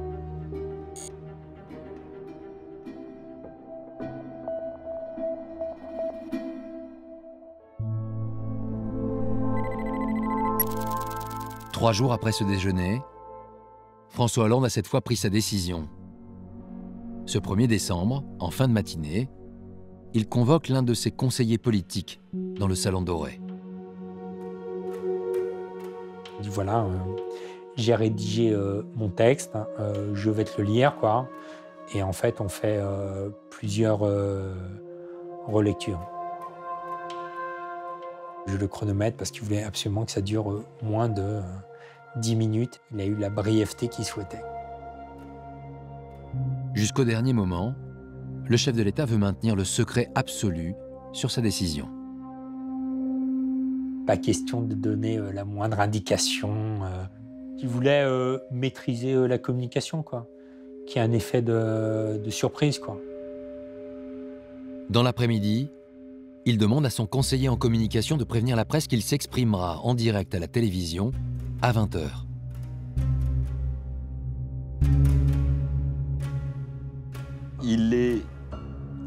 Trois jours après ce déjeuner, François Hollande a cette fois pris sa décision. Ce 1er décembre, en fin de matinée, il convoque l'un de ses conseillers politiques dans le Salon Doré. Il dit voilà, j'ai rédigé mon texte, je vais te le lire, quoi. Et en fait, on fait plusieurs relectures. Je le chronomètre parce qu'il voulait absolument que ça dure moins de 10 minutes. Il a eu la brièveté qu'il souhaitait. Jusqu'au dernier moment, le chef de l'État veut maintenir le secret absolu sur sa décision. Pas question de donner la moindre indication. Il voulait maîtriser la communication, quoi. Qu'il y ait un effet de surprise, quoi. Dans l'après-midi, il demande à son conseiller en communication de prévenir la presse qu'il s'exprimera en direct à la télévision à 20h. Il est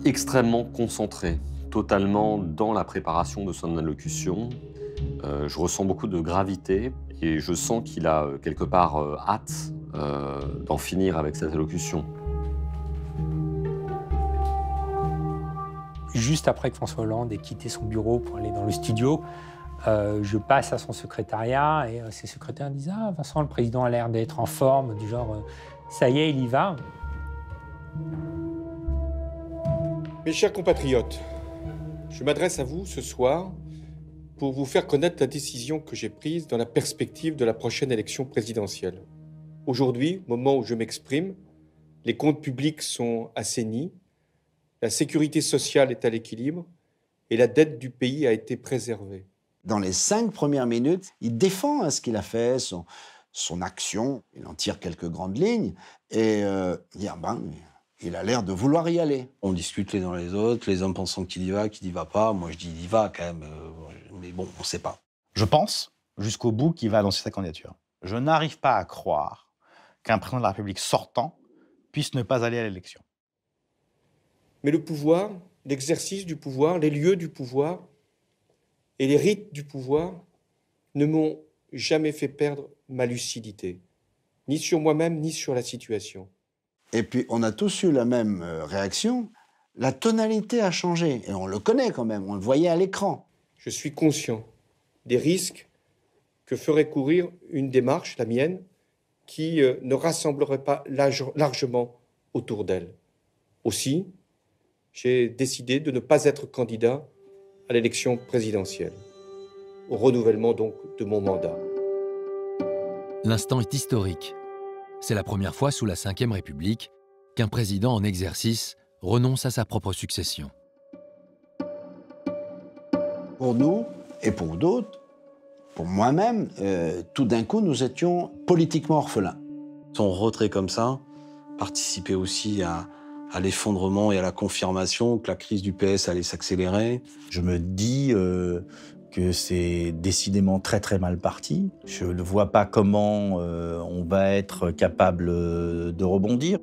extrêmement concentré, totalement dans la préparation de son allocution. Je ressens beaucoup de gravité et je sens qu'il a quelque part hâte d'en finir avec cette allocution. Juste après que François Hollande ait quitté son bureau pour aller dans le studio, je passe à son secrétariat et ses secrétaires disent « Ah, Vincent, le président a l'air d'être en forme, du genre ça y est, il y va ». Mes chers compatriotes, je m'adresse à vous ce soir pour vous faire connaître la décision que j'ai prise dans la perspective de la prochaine élection présidentielle. Aujourd'hui, au moment où je m'exprime, les comptes publics sont assainis, la sécurité sociale est à l'équilibre et la dette du pays a été préservée. Dans les 5 premières minutes, il défend ce qu'il a fait, son action. Il en tire quelques grandes lignes et il dit il a l'air de vouloir y aller. On discute les uns les autres, les uns pensant qu'il y va pas. Moi, je dis il y va quand même, mais bon, on ne sait pas. Je pense jusqu'au bout qu'il va annoncer sa candidature. Je n'arrive pas à croire qu'un président de la République sortant puisse ne pas aller à l'élection. Mais le pouvoir, l'exercice du pouvoir, les lieux du pouvoir et les rites du pouvoir ne m'ont jamais fait perdre ma lucidité, ni sur moi-même, ni sur la situation. Et puis, on a tous eu la même réaction. La tonalité a changé, et on le connaît quand même, on le voyait à l'écran. Je suis conscient des risques que ferait courir une démarche, la mienne, qui ne rassemblerait pas largement autour d'elle. Aussi, j'ai décidé de ne pas être candidat à l'élection présidentielle, au renouvellement donc de mon mandat. L'instant est historique. C'est la première fois sous la Ve République qu'un président en exercice renonce à sa propre succession. Pour nous, et pour d'autres, pour moi-même, tout d'un coup, nous étions politiquement orphelins. Son retrait comme ça participait aussi à l'effondrement et à la confirmation que la crise du PS allait s'accélérer. Je me dis que c'est décidément très très mal parti. Je ne vois pas comment on va être capable de rebondir.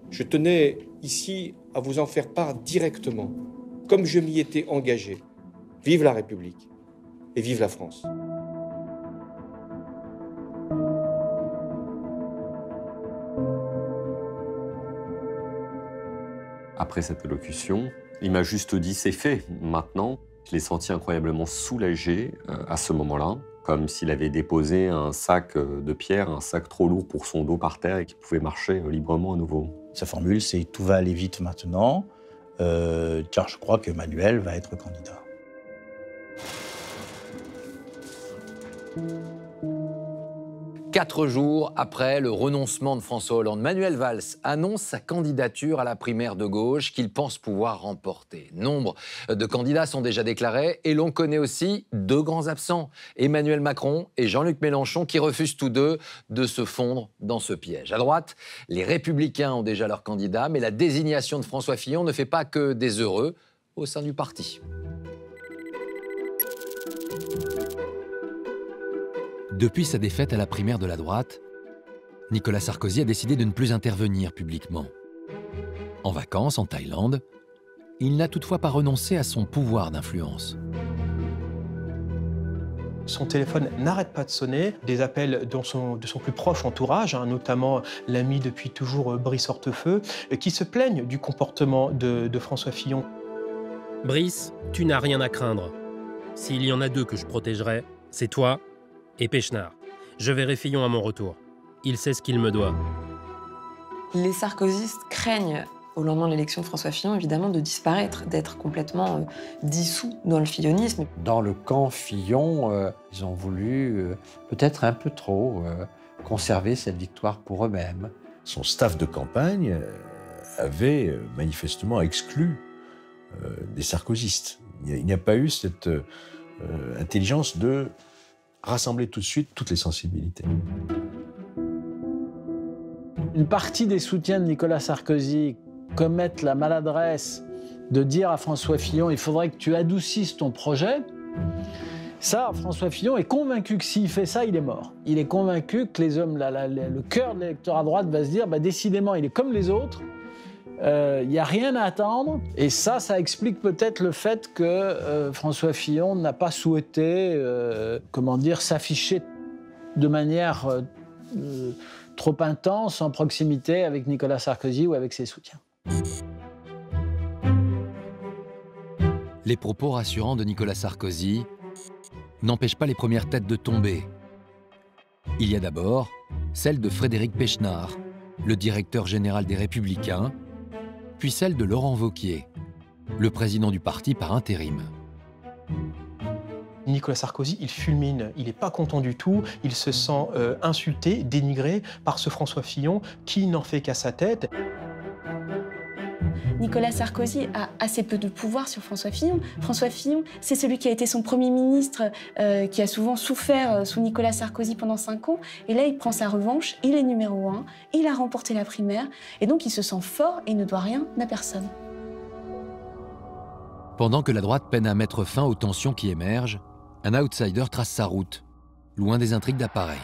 Je tenais ici à vous en faire part directement, comme je m'y étais engagé. Vive la République et vive la France. après cette allocution. Il m'a juste dit « c'est fait maintenant ». Je l'ai senti incroyablement soulagé à ce moment-là, comme s'il avait déposé un sac de pierre, un sac trop lourd pour son dos par terre et qu'il pouvait marcher librement à nouveau. Sa formule, c'est « tout va aller vite maintenant ». Car je crois que Manuel va être candidat. Quatre jours après le renoncement de François Hollande, Manuel Valls annonce sa candidature à la primaire de gauche qu'il pense pouvoir remporter. Nombre de candidats sont déjà déclarés et l'on connaît aussi deux grands absents, Emmanuel Macron et Jean-Luc Mélenchon, qui refusent tous deux de se fondre dans ce piège. À droite, les Républicains ont déjà leur candidat, mais la désignation de François Fillon ne fait pas que des heureux au sein du parti. Depuis sa défaite à la primaire de la droite, Nicolas Sarkozy a décidé de ne plus intervenir publiquement. En vacances, en Thaïlande, il n'a toutefois pas renoncé à son pouvoir d'influence. Son téléphone n'arrête pas de sonner, des appels de son plus proche entourage, notamment l'ami depuis toujours Brice Hortefeux, qui se plaignent du comportement de François Fillon. Brice, tu n'as rien à craindre. S'il y en a deux que je protégerai, c'est toi et Péchenard. Je verrai Fillon à mon retour. Il sait ce qu'il me doit. Les sarkozystes craignent, au lendemain de l'élection de François Fillon, évidemment, de disparaître, d'être complètement dissous dans le fillonisme. Dans le camp Fillon, ils ont voulu, peut-être un peu trop, conserver cette victoire pour eux-mêmes. Son staff de campagne avait manifestement exclu des sarkozystes. Il n'y a pas eu cette intelligence de rassembler tout de suite toutes les sensibilités. Une partie des soutiens de Nicolas Sarkozy commettent la maladresse de dire à François Fillon « il faudrait que tu adoucisses ton projet ». Ça, François Fillon est convaincu que s'il fait ça, il est mort. Il est convaincu que les hommes, le cœur de l'électorat à droite va se dire « décidément, il est comme les autres ». Il n'y a rien à attendre. Et ça explique peut-être le fait que François Fillon n'a pas souhaité, s'afficher de manière trop intense, en proximité avec Nicolas Sarkozy ou avec ses soutiens. Les propos rassurants de Nicolas Sarkozy n'empêchent pas les premières têtes de tomber. Il y a d'abord celle de Frédéric Péchenard, le directeur général des Républicains, puis celle de Laurent Wauquiez, le président du parti par intérim. Nicolas Sarkozy, il fulmine, il n'est pas content du tout, il se sent insulté, dénigré par ce François Fillon qui n'en fait qu'à sa tête. Nicolas Sarkozy a assez peu de pouvoir sur François Fillon. François Fillon, c'est celui qui a été son Premier ministre, qui a souvent souffert sous Nicolas Sarkozy pendant 5 ans. Et là, il prend sa revanche, il est numéro 1, il a remporté la primaire, et donc il se sent fort et ne doit rien à personne. Pendant que la droite peine à mettre fin aux tensions qui émergent, un outsider trace sa route, loin des intrigues d'appareil.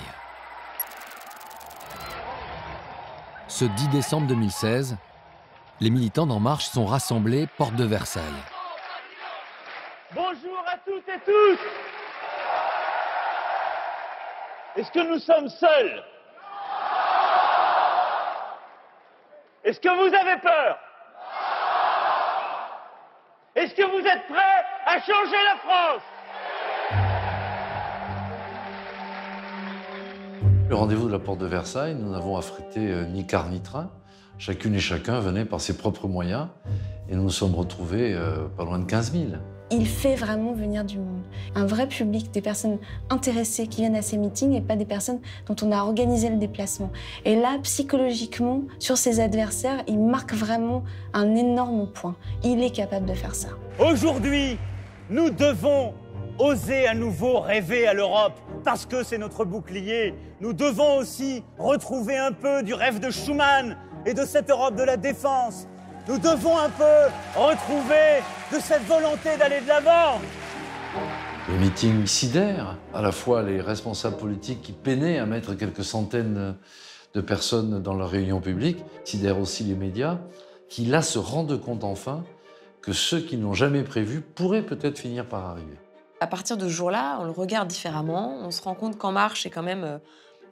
Ce 10 décembre 2016, les militants d'En Marche sont rassemblés porte de Versailles. Bonjour à toutes et tous. Est-ce que nous sommes seuls? Est-ce que vous avez peur? Est-ce que vous êtes prêts à changer la France? Le rendez-vous de la porte de Versailles, nous n'avons affrété ni car ni train. Chacune et chacun venait par ses propres moyens et nous nous sommes retrouvés pas loin de 15 000. Il fait vraiment venir du monde. Un vrai public, des personnes intéressées qui viennent à ces meetings et pas des personnes dont on a organisé le déplacement. Et là, psychologiquement, sur ses adversaires, il marque vraiment un énorme point. Il est capable de faire ça. Aujourd'hui, nous devons oser à nouveau rêver à l'Europe parce que c'est notre bouclier. Nous devons aussi retrouver un peu du rêve de Schuman et de cette Europe de la défense. Nous devons un peu retrouver de cette volonté d'aller de l'avant. Le meeting sidère à la fois les responsables politiques qui peinaient à mettre quelques centaines de personnes dans leur réunion publique, sidère aussi les médias, qui là se rendent compte enfin que ceux qui n'ont jamais prévu pourraient peut-être finir par arriver. À partir de ce jour-là, on le regarde différemment, on se rend compte qu'En Marche est quand même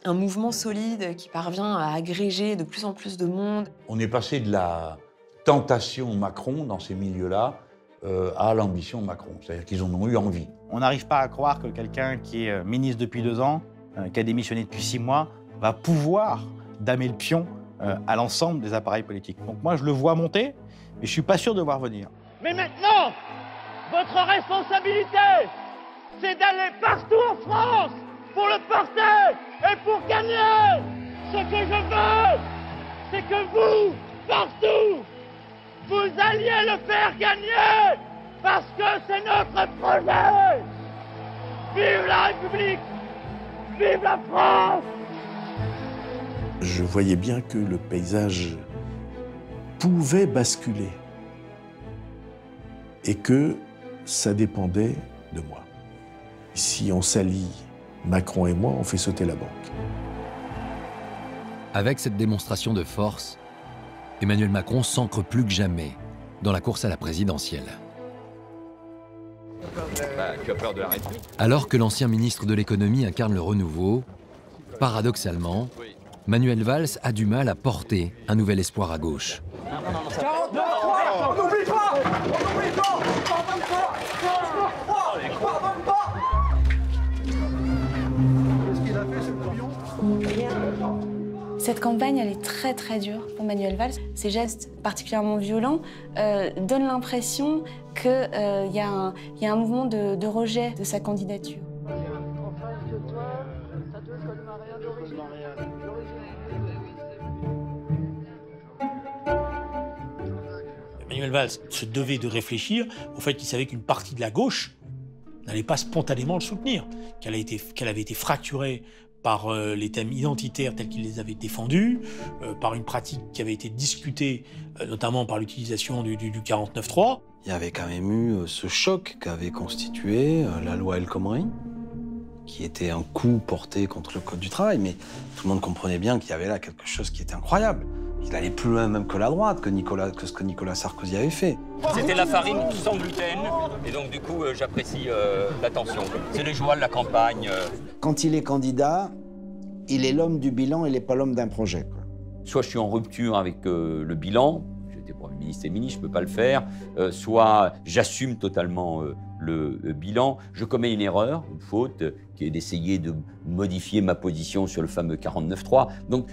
un mouvement solide qui parvient à agréger de plus en plus de monde. On est passé de la tentation Macron dans ces milieux-là à l'ambition Macron. C'est-à-dire qu'ils en ont eu envie. On n'arrive pas à croire que quelqu'un qui est ministre depuis 2 ans, qui a démissionné depuis 6 mois, va pouvoir damer le pion à l'ensemble des appareils politiques. Donc moi, je le vois monter, mais je ne suis pas sûr de voir venir. Mais maintenant, votre responsabilité, c'est d'aller partout en France pour le porter et pour gagner. Ce que je veux, c'est que vous, partout, vous alliez le faire gagner parce que c'est notre projet. Vive la République, vive la France. Je voyais bien que le paysage pouvait basculer et que ça dépendait de moi. Si on s'allie, Macron et moi, on fait sauter la banque. Avec cette démonstration de force, Emmanuel Macron s'ancre plus que jamais dans la course à la présidentielle. Tu as peur de la République ? Alors que l'ancien ministre de l'économie incarne le renouveau, paradoxalement, Manuel Valls a du mal à porter un nouvel espoir à gauche. 49, on n'oublie pas, on n'oublie pas, pardonne pas. Qu'est-ce qu'il a fait, ce couillon ? Cette campagne, elle est très très dure pour Manuel Valls. Ses gestes particulièrement violents donnent l'impression qu'il y a un mouvement de rejet de sa candidature. Manuel Valls se devait de réfléchir au fait qu'il savait qu'une partie de la gauche n'allait pas spontanément le soutenir, qu'elle avait été fracturée par les thèmes identitaires tels qu'il les avait défendus, par une pratique qui avait été discutée, notamment par l'utilisation du 49.3. Il y avait quand même eu ce choc qu'avait constitué la loi El Khomri, qui était un coup porté contre le Code du travail, mais tout le monde comprenait bien qu'il y avait là quelque chose qui était incroyable. Il allait plus loin même que la droite, que ce que Nicolas Sarkozy avait fait. C'était la farine sans gluten, et donc du coup j'apprécie l'attention. C'est les joies de la campagne. Quand il est candidat, il est l'homme du bilan, il n'est pas l'homme d'un projet, quoi. Soit je suis en rupture avec le bilan, j'étais Premier ministre et ministre, je ne peux pas le faire, soit j'assume totalement le bilan, je commets une erreur, une faute, qui est d'essayer de modifier ma position sur le fameux 49.3. Donc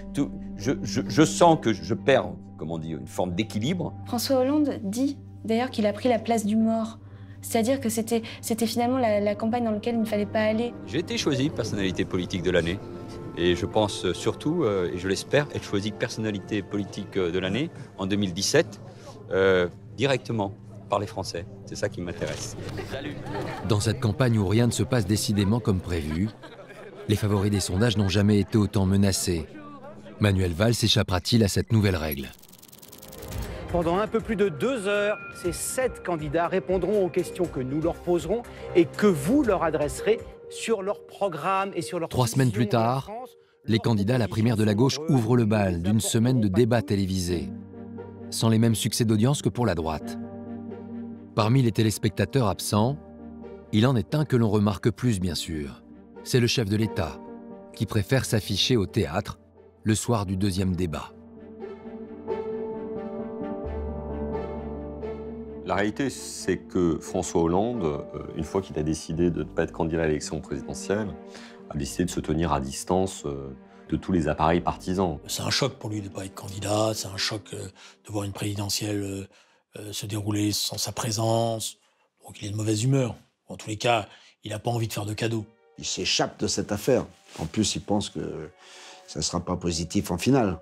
je sens que je perds, comment dire, une forme d'équilibre. François Hollande dit d'ailleurs qu'il a pris la place du mort. C'est-à-dire que c'était finalement la campagne dans laquelle il ne fallait pas aller. J'ai été choisi personnalité politique de l'année. Et je pense surtout, et je l'espère, être choisi personnalité politique de l'année en 2017, directement par les Français. C'est ça qui m'intéresse. Dans cette campagne où rien ne se passe décidément comme prévu, les favoris des sondages n'ont jamais été autant menacés. Manuel Valls échappera-t-il à cette nouvelle règle ? Pendant un peu plus de 2 heures, ces 7 candidats répondront aux questions que nous leur poserons et que vous leur adresserez sur leur programme et sur leur... 3 semaines plus tard, les candidats à la primaire de la gauche ouvrent le bal d'une semaine de débats télévisés, sans les mêmes succès d'audience que pour la droite. Parmi les téléspectateurs absents, il en est un que l'on remarque plus, bien sûr. C'est le chef de l'État, qui préfère s'afficher au théâtre le soir du 2e débat. La réalité, c'est que François Hollande, une fois qu'il a décidé de ne pas être candidat à l'élection présidentielle, a décidé de se tenir à distance de tous les appareils partisans. C'est un choc pour lui de ne pas être candidat, c'est un choc de voir une présidentielle se dérouler sans sa présence. Donc il est de mauvaise humeur. En tous les cas, il n'a pas envie de faire de cadeaux. Il s'échappe de cette affaire. En plus, il pense que ça ne sera pas positif en finale.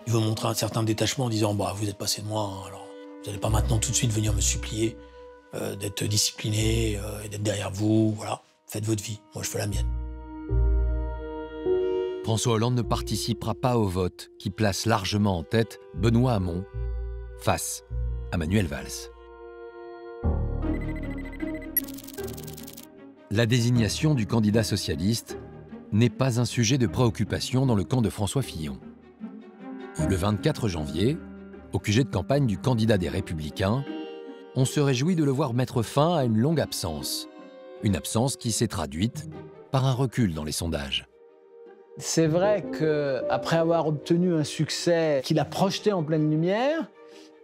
Il veut montrer un certain détachement en disant bah, « vous êtes passé de moi, hein, alors vous n'allez pas maintenant tout de suite venir me supplier d'être discipliné et d'être derrière vous, voilà, faites votre vie, moi je fais la mienne ». François Hollande ne participera pas au vote qui place largement en tête Benoît Hamon face à Manuel Valls. La désignation du candidat socialiste n'est pas un sujet de préoccupation dans le camp de François Fillon. Le 24 janvier, au QG de campagne du candidat des Républicains, on se réjouit de le voir mettre fin à une longue absence. Une absence qui s'est traduite par un recul dans les sondages. C'est vrai qu'après avoir obtenu un succès qu'il a projeté en pleine lumière,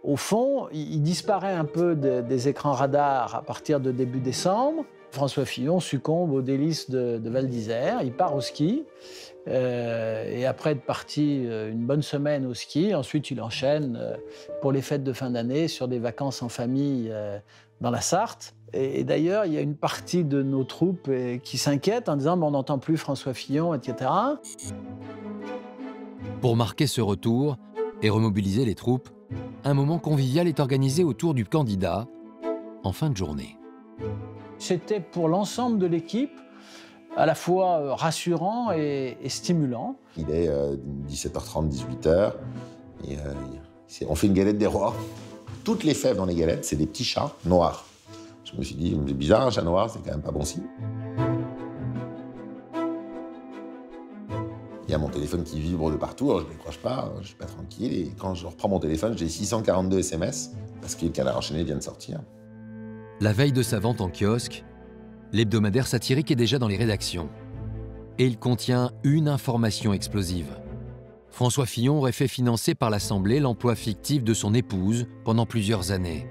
au fond, il disparaît un peu des écrans radars à partir de début décembre. François Fillon succombe aux délices de Val d'Isère, il part au ski. Et après être parti une bonne semaine au ski, ensuite il enchaîne pour les fêtes de fin d'année sur des vacances en famille dans la Sarthe. Et d'ailleurs, il y a une partie de nos troupes qui s'inquiète en disant « on n'entend plus François Fillon, etc. » Pour marquer ce retour et remobiliser les troupes, un moment convivial est organisé autour du candidat en fin de journée. C'était pour l'ensemble de l'équipe à la fois rassurant et stimulant. Il est 17h30, 18h. Et, on fait une galette des rois. Toutes les fèves dans les galettes, c'est des petits chats noirs. Je me suis dit, c'est bizarre, un chat noir, c'est quand même pas bon signe. Il y a mon téléphone qui vibre de partout, alors je ne décroche pas, je suis pas tranquille. Et quand je reprends mon téléphone, j'ai 642 SMS parce que le Canard enchaîné vient de sortir. La veille de sa vente en kiosque, l'hebdomadaire satirique est déjà dans les rédactions. Et il contient une information explosive. François Fillon aurait fait financer par l'Assemblée l'emploi fictif de son épouse pendant plusieurs années.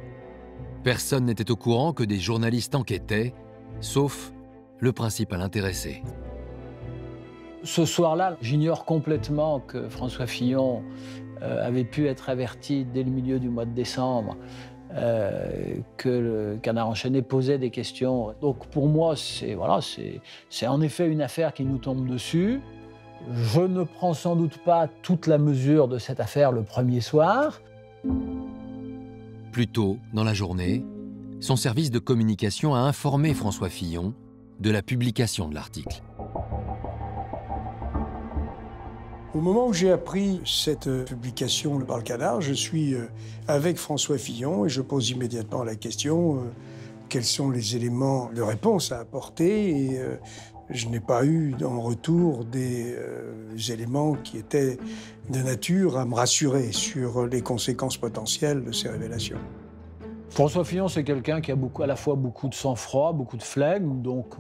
Personne n'était au courant que des journalistes enquêtaient, sauf le principal intéressé. Ce soir-là, j'ignore complètement que François Fillon avait pu être averti dès le milieu du mois de décembre que le Canard enchaîné posait des questions. Donc pour moi, c'est en effet une affaire qui nous tombe dessus. Je ne prends sans doute pas toute la mesure de cette affaire le premier soir. Plus tôt, dans la journée, son service de communication a informé François Fillon de la publication de l'article. Au moment où j'ai appris cette publication par le Canard, je suis avec François Fillon et je pose immédiatement la question quels sont les éléments de réponse à apporter et je n'ai pas eu en retour des éléments qui étaient de nature à me rassurer sur les conséquences potentielles de ces révélations. François Fillon, c'est quelqu'un qui a à la fois beaucoup de sang-froid, beaucoup de flegme, donc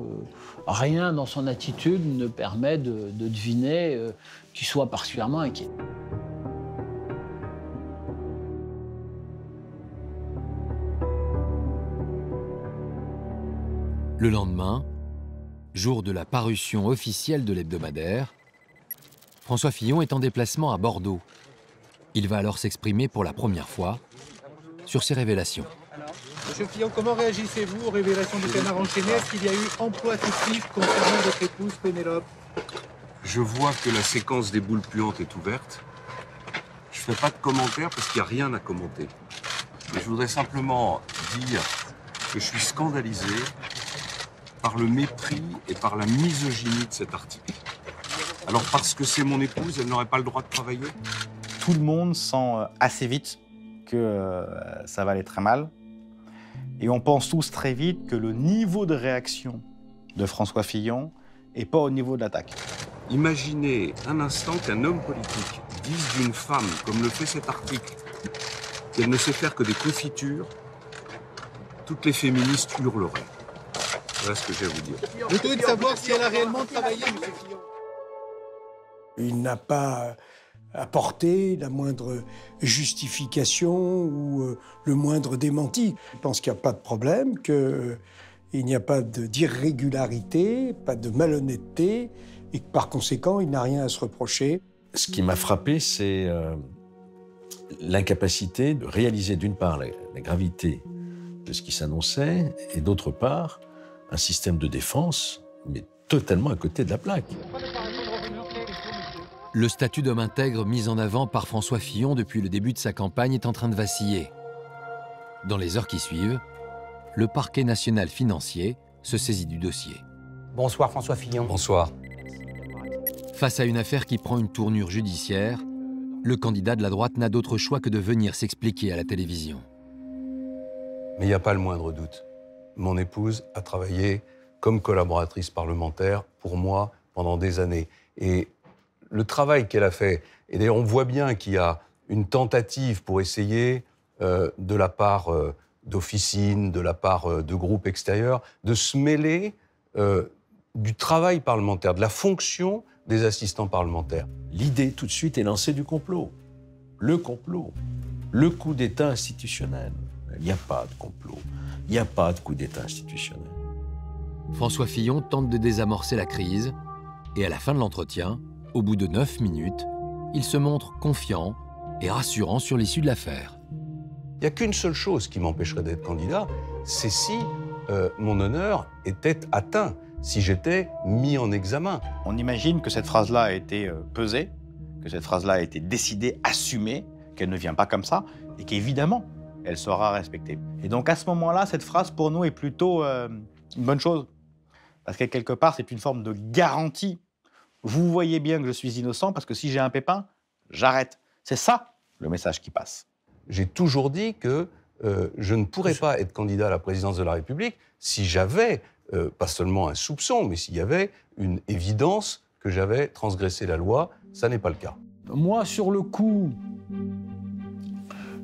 rien dans son attitude ne permet de deviner qu'il soit particulièrement inquiet. Le lendemain, jour de la parution officielle de l'hebdomadaire, François Fillon est en déplacement à Bordeaux. Il va alors s'exprimer pour la première fois sur ses révélations. Monsieur Fillon, comment réagissez-vous aux révélations du Canard enchaîné? Est-ce qu'il y a eu emploi fictif concernant votre épouse Pénélope? Je vois que la séquence des boules puantes est ouverte. Je ne fais pas de commentaires parce qu'il n'y a rien à commenter. Mais je voudrais simplement dire que je suis scandalisé par le mépris et par la misogynie de cet article. Alors parce que c'est mon épouse, elle n'aurait pas le droit de travailler? Tout le monde sent assez vite que ça va aller très mal. Et on pense tous très vite que le niveau de réaction de François Fillon n'est pas au niveau de l'attaque. Imaginez un instant qu'un homme politique dise d'une femme, comme le fait cet article, qu'elle ne sait faire que des confitures. Toutes les féministes hurleraient. Voilà ce que j'ai à vous dire. Le tout est de savoir si elle a réellement travaillé, monsieur Fillon. Il n'a pas apporté la moindre justification ou le moindre démenti. Je pense qu'il n'y a pas de problème, qu'il n'y a pas d'irrégularité, pas de malhonnêteté, et que par conséquent, il n'a rien à se reprocher. Ce qui m'a frappé, c'est l'incapacité de réaliser d'une part la gravité de ce qui s'annonçait, et d'autre part, un système de défense, mais totalement à côté de la plaque. Le statut d'homme intègre mis en avant par François Fillon depuis le début de sa campagne est en train de vaciller. Dans les heures qui suivent, le parquet national financier se saisit du dossier. Bonsoir François Fillon. Bonsoir. Face à une affaire qui prend une tournure judiciaire, le candidat de la droite n'a d'autre choix que de venir s'expliquer à la télévision. Mais il n'y a pas le moindre doute. Mon épouse a travaillé comme collaboratrice parlementaire pour moi pendant des années. Et le travail qu'elle a fait, et d'ailleurs on voit bien qu'il y a une tentative pour essayer, de la part d'officines, de la part de groupes extérieurs, de se mêler du travail parlementaire, de la fonction des assistants parlementaires. L'idée tout de suite est lancée du complot. Le complot. Le coup d'État institutionnel. Il n'y a pas de complot. Il n'y a pas de coup d'État institutionnel. François Fillon tente de désamorcer la crise et à la fin de l'entretien, au bout de 9 minutes, il se montre confiant et rassurant sur l'issue de l'affaire. Il n'y a qu'une seule chose qui m'empêcherait d'être candidat, c'est si mon honneur était atteint, si j'étais mis en examen. On imagine que cette phrase-là a été pesée, que cette phrase-là a été décidée, assumée, qu'elle ne vient pas comme ça, et qu'évidemment, elle sera respectée. Et donc à ce moment-là, cette phrase pour nous est plutôt une bonne chose. Parce que quelque part, c'est une forme de garantie. Vous voyez bien que je suis innocent parce que si j'ai un pépin, j'arrête. C'est ça le message qui passe. J'ai toujours dit que je ne pourrais pas être candidat à la présidence de la République si j'avais, pas seulement un soupçon, mais s'il y avait une évidence que j'avais transgressé la loi. Ça n'est pas le cas. Moi, sur le coup,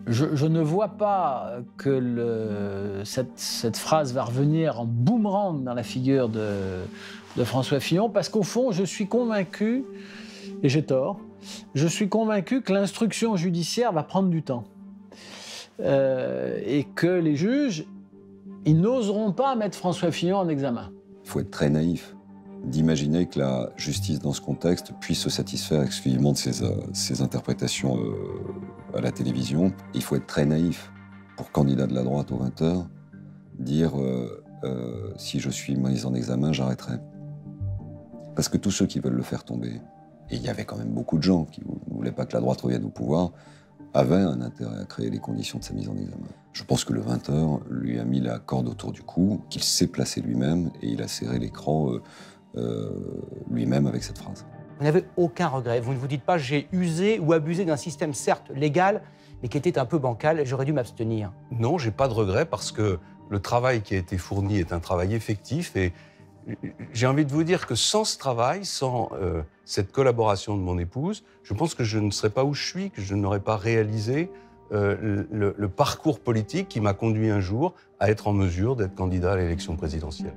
je ne vois pas que cette phrase va revenir en boomerang dans la figure de François Fillon, parce qu'au fond, je suis convaincu, et j'ai tort, je suis convaincu que l'instruction judiciaire va prendre du temps. Et que les juges, ils n'oseront pas mettre François Fillon en examen. Il faut être très naïf d'imaginer que la justice, dans ce contexte, puisse se satisfaire exclusivement de ses interprétations à la télévision. Il faut être très naïf pour candidat de la droite aux 20h, dire si je suis mis en examen, j'arrêterai. Parce que tous ceux qui veulent le faire tomber, et il y avait quand même beaucoup de gens qui ne voulaient pas que la droite revienne au pouvoir, avaient un intérêt à créer les conditions de sa mise en examen. Je pense que le 20h lui a mis la corde autour du cou, qu'il s'est placé lui-même et il a serré l'écran lui-même avec cette phrase. Vous n'avez aucun regret. Vous ne vous dites pas « j'ai usé ou abusé d'un système certes légal, mais qui était un peu bancal et j'aurais dû m'abstenir ». Non, j'ai pas de regret parce que le travail qui a été fourni est un travail effectif et j'ai envie de vous dire que sans ce travail, sans cette collaboration de mon épouse, je pense que je ne serais pas où je suis, que je n'aurais pas réalisé le parcours politique qui m'a conduit un jour à être en mesure d'être candidat à l'élection présidentielle.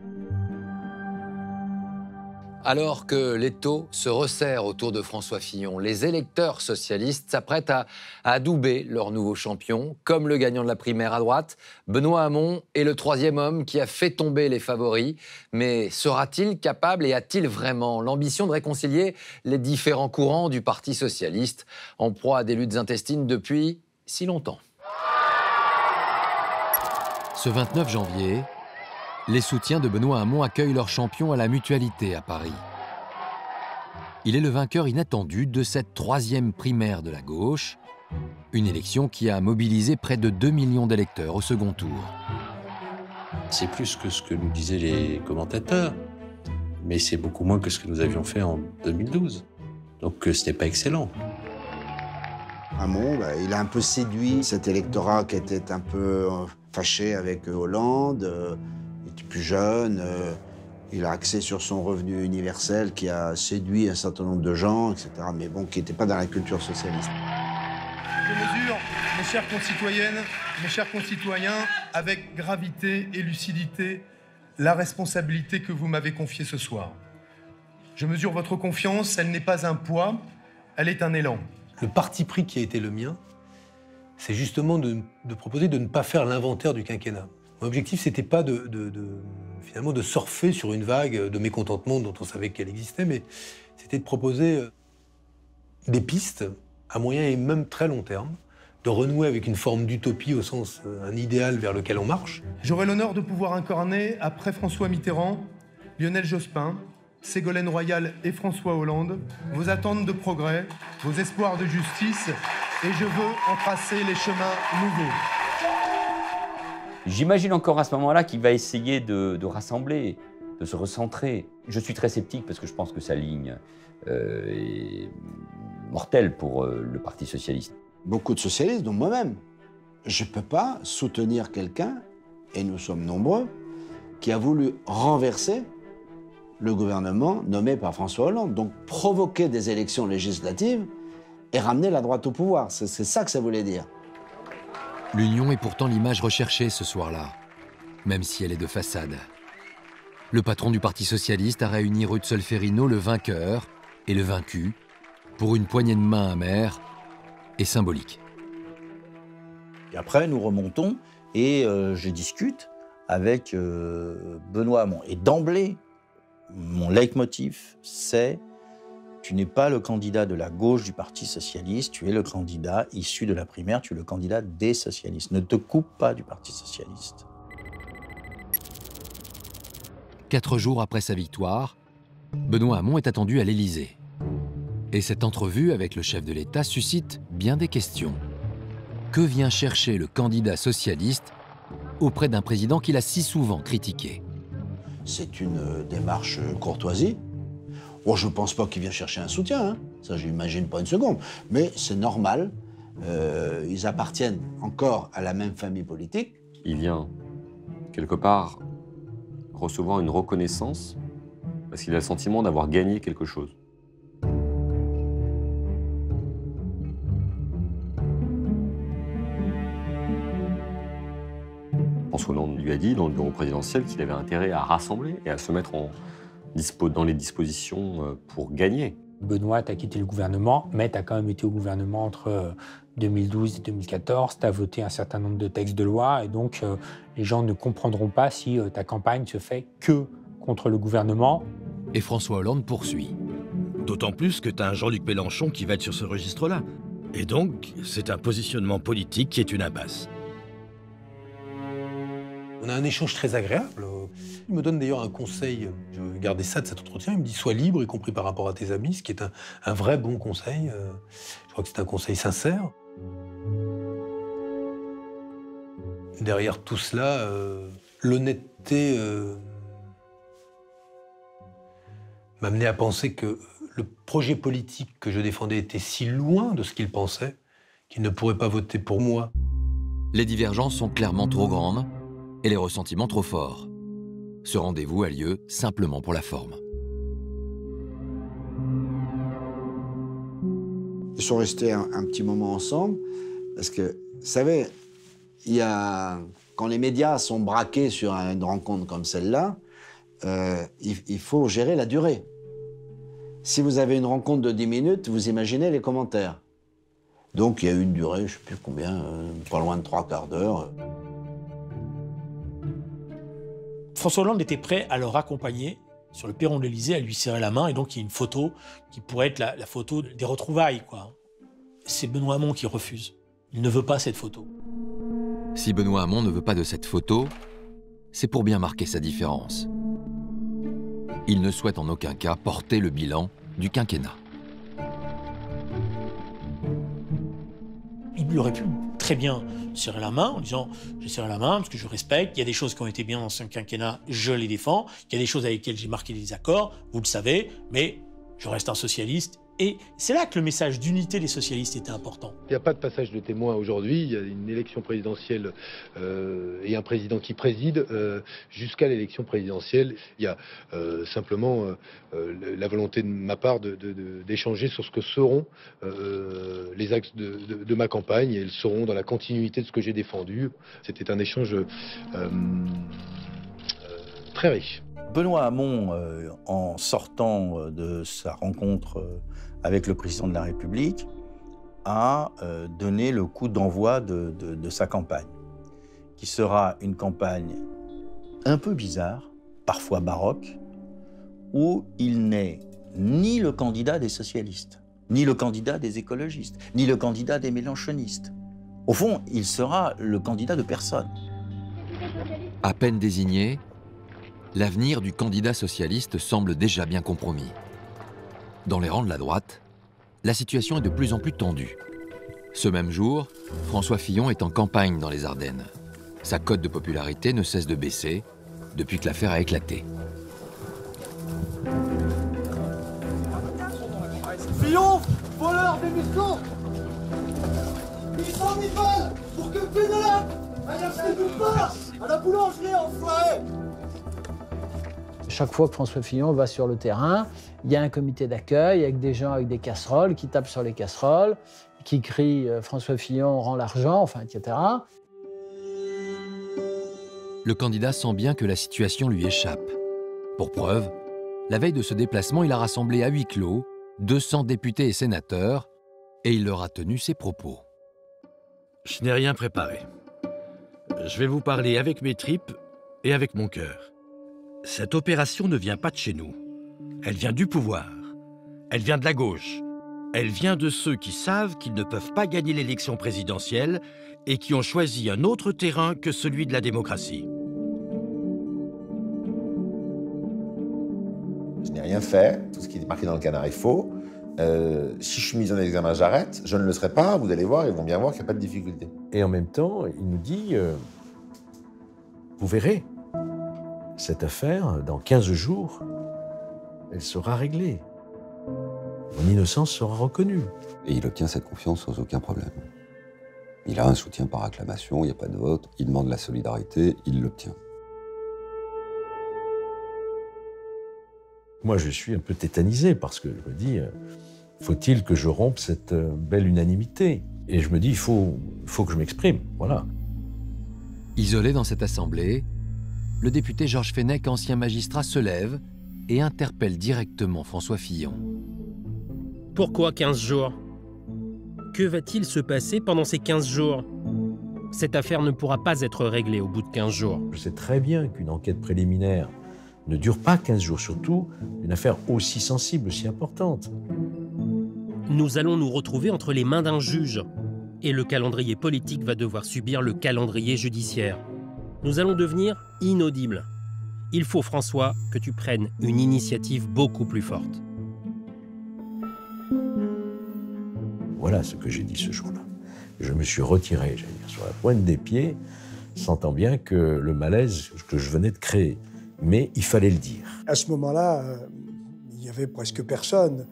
Alors que l'étau se resserre autour de François Fillon, les électeurs socialistes s'apprêtent à adouber leur nouveau champion, comme le gagnant de la primaire à droite. Benoît Hamon est le troisième homme qui a fait tomber les favoris. Mais sera-t-il capable et a-t-il vraiment l'ambition de réconcilier les différents courants du Parti socialiste, en proie à des luttes intestines depuis si longtemps? Ce 29 janvier, les soutiens de Benoît Hamon accueillent leur champion à la Mutualité à Paris. Il est le vainqueur inattendu de cette troisième primaire de la gauche, une élection qui a mobilisé près de 2 millions d'électeurs au second tour. C'est plus que ce que nous disaient les commentateurs, mais c'est beaucoup moins que ce que nous avions fait en 2012. Donc ce n'est pas excellent. Hamon, il a un peu séduit cet électorat qui était un peu fâché avec Hollande. Il était plus jeune, il a axé sur son revenu universel qui a séduit un certain nombre de gens, etc. Mais bon, qui n'étaient pas dans la culture socialiste. Je mesure, mes chères concitoyennes, mes chers concitoyens, avec gravité et lucidité, la responsabilité que vous m'avez confiée ce soir. Je mesure votre confiance, elle n'est pas un poids, elle est un élan. Le parti pris qui a été le mien, c'est justement de proposer de ne pas faire l'inventaire du quinquennat. Mon objectif, c'était pas finalement de surfer sur une vague de mécontentement dont on savait qu'elle existait, mais c'était de proposer des pistes à moyen et même très long terme, de renouer avec une forme d'utopie au sens un idéal vers lequel on marche. J'aurai l'honneur de pouvoir incarner, après François Mitterrand, Lionel Jospin, Ségolène Royal et François Hollande, vos attentes de progrès, vos espoirs de justice, et je veux en tracer les chemins nouveaux. J'imagine encore à ce moment-là qu'il va essayer de rassembler, de se recentrer. Je suis très sceptique parce que je pense que sa ligne est mortelle pour le Parti socialiste. Beaucoup de socialistes, dont moi-même. Je ne peux pas soutenir quelqu'un, et nous sommes nombreux, qui a voulu renverser le gouvernement nommé par François Hollande. Donc provoquer des élections législatives et ramener la droite au pouvoir. C'est ça que ça voulait dire. L'union est pourtant l'image recherchée ce soir-là, même si elle est de façade. Le patron du Parti socialiste a réuni Ruth Solferino, le vainqueur, et le vaincu pour une poignée de main amère et symbolique. Et après, nous remontons et je discute avec Benoît Hamon. Et d'emblée, mon leitmotiv, c'est « Tu n'es pas le candidat de la gauche du Parti socialiste, tu es le candidat issu de la primaire, tu es le candidat des socialistes. Ne te coupe pas du Parti socialiste. » 4 jours après sa victoire, Benoît Hamon est attendu à l'Élysée. Et cette entrevue avec le chef de l'État suscite bien des questions. Que vient chercher le candidat socialiste auprès d'un président qu'il a si souvent critiqué? C'est une démarche courtoisie. Bon, je ne pense pas qu'il vient chercher un soutien, hein. Ça, je n'imagine pas une seconde. Mais c'est normal, ils appartiennent encore à la même famille politique. Il vient, quelque part, recevoir une reconnaissance parce qu'il a le sentiment d'avoir gagné quelque chose. François Hollande lui a dit dans le bureau présidentiel qu'il avait intérêt à rassembler et à se mettre dans les dispositions pour gagner. Benoît, tu as quitté le gouvernement, mais tu as quand même été au gouvernement entre 2012 et 2014. Tu as voté un certain nombre de textes de loi et donc les gens ne comprendront pas si ta campagne se fait que contre le gouvernement. Et François Hollande poursuit. D'autant plus que tu as un Jean-Luc Mélenchon qui va être sur ce registre-là. Et donc, c'est un positionnement politique qui est une impasse. On a un échange très agréable. Il me donne d'ailleurs un conseil, je vais garder ça de cet entretien, il me dit « Sois libre, y compris par rapport à tes amis », ce qui est un vrai bon conseil. Je crois que c'est un conseil sincère. Derrière tout cela, l'honnêteté m'amenait à penser que le projet politique que je défendais était si loin de ce qu'il pensait qu'il ne pourrait pas voter pour moi. Les divergences sont clairement trop grandes et les ressentiments trop forts. Ce rendez-vous a lieu simplement pour la forme. Ils sont restés un petit moment ensemble parce que, vous savez, quand les médias sont braqués sur une rencontre comme celle-là, il faut gérer la durée. Si vous avez une rencontre de 10 minutes, vous imaginez les commentaires. Donc il y a eu une durée, je ne sais plus combien, pas loin de 3/4 d'heure. François Hollande était prêt à le raccompagner sur le perron de l'Élysée, à lui serrer la main, et donc il y a une photo qui pourrait être la photo des retrouvailles, quoi. C'est Benoît Hamon qui refuse. Il ne veut pas cette photo. Si Benoît Hamon ne veut pas de cette photo, c'est pour bien marquer sa différence. Il ne souhaite en aucun cas porter le bilan du quinquennat. Il aurait pu très bien serrer la main en disant « J'ai serré la main parce que je respecte, il y a des choses qui ont été bien dans ce quinquennat, je les défends, il y a des choses avec lesquelles j'ai marqué des accords, vous le savez, mais je reste un socialiste. » Et c'est là que le message d'unité des socialistes était important. Il n'y a pas de passage de témoin aujourd'hui, il y a une élection présidentielle et un président qui préside jusqu'à l'élection présidentielle. Il y a simplement la volonté de ma part d'échanger sur ce que seront les axes de ma campagne, et elles seront dans la continuité de ce que j'ai défendu. C'était un échange très riche. Benoît Hamon, en sortant de sa rencontre avec le président de la République, a donné le coup d'envoi de sa campagne, qui sera une campagne un peu bizarre, parfois baroque, où il n'est ni le candidat des socialistes, ni le candidat des écologistes, ni le candidat des mélenchonistes. Au fond, il sera le candidat de personne. À peine désigné, l'avenir du candidat socialiste semble déjà bien compromis. Dans les rangs de la droite, la situation est de plus en plus tendue. Ce même jour, François Fillon est en campagne dans les Ardennes. Sa cote de popularité ne cesse de baisser depuis que l'affaire a éclaté. Fillon, voleur d'émission, 800 000 balles pour que Pénélope aille acheter du pain à la boulangerie, enfoiré. Chaque fois que François Fillon va sur le terrain, il y a un comité d'accueil avec des gens avec des casseroles qui tapent sur les casseroles, qui crient « François Fillon rend l'argent », enfin, etc. Le candidat sent bien que la situation lui échappe. Pour preuve, la veille de ce déplacement, il a rassemblé à huis clos 200 députés et sénateurs, et il leur a tenu ses propos. Je n'ai rien préparé. Je vais vous parler avec mes tripes et avec mon cœur. Cette opération ne vient pas de chez nous. Elle vient du pouvoir. Elle vient de la gauche. Elle vient de ceux qui savent qu'ils ne peuvent pas gagner l'élection présidentielle et qui ont choisi un autre terrain que celui de la démocratie. Je n'ai rien fait, tout ce qui est marqué dans le canard est faux. Si je suis mis en examen, j'arrête. Je ne le serai pas, vous allez voir, ils vont bien voir qu'il n'y a pas de difficulté. Et en même temps, il nous dit, vous verrez, cette affaire, dans 15 jours, elle sera réglée. Mon innocence sera reconnue. Et il obtient cette confiance sans aucun problème. Il a un soutien par acclamation, il n'y a pas de vote, il demande la solidarité, il l'obtient. Moi, je suis un peu tétanisé parce que je me dis, faut-il que je rompe cette belle unanimité? Et je me dis, il faut que je m'exprime, voilà. Isolé dans cette assemblée, le député Georges Fenech, ancien magistrat, se lève et interpelle directement François Fillon. Pourquoi 15 jours? Que va-t-il se passer pendant ces 15 jours? Cette affaire ne pourra pas être réglée au bout de 15 jours. Je sais très bien qu'une enquête préliminaire ne dure pas 15 jours, surtout une affaire aussi sensible, aussi importante. Nous allons nous retrouver entre les mains d'un juge. Et le calendrier politique va devoir subir le calendrier judiciaire. Nous allons devenir inaudibles. Il faut, François, que tu prennes une initiative beaucoup plus forte. Voilà ce que j'ai dit ce jour-là. Je me suis retiré, j'allais dire, sur la pointe des pieds, sentant bien que le malaise que je venais de créer. Mais il fallait le dire. À ce moment-là, il y avait presque personne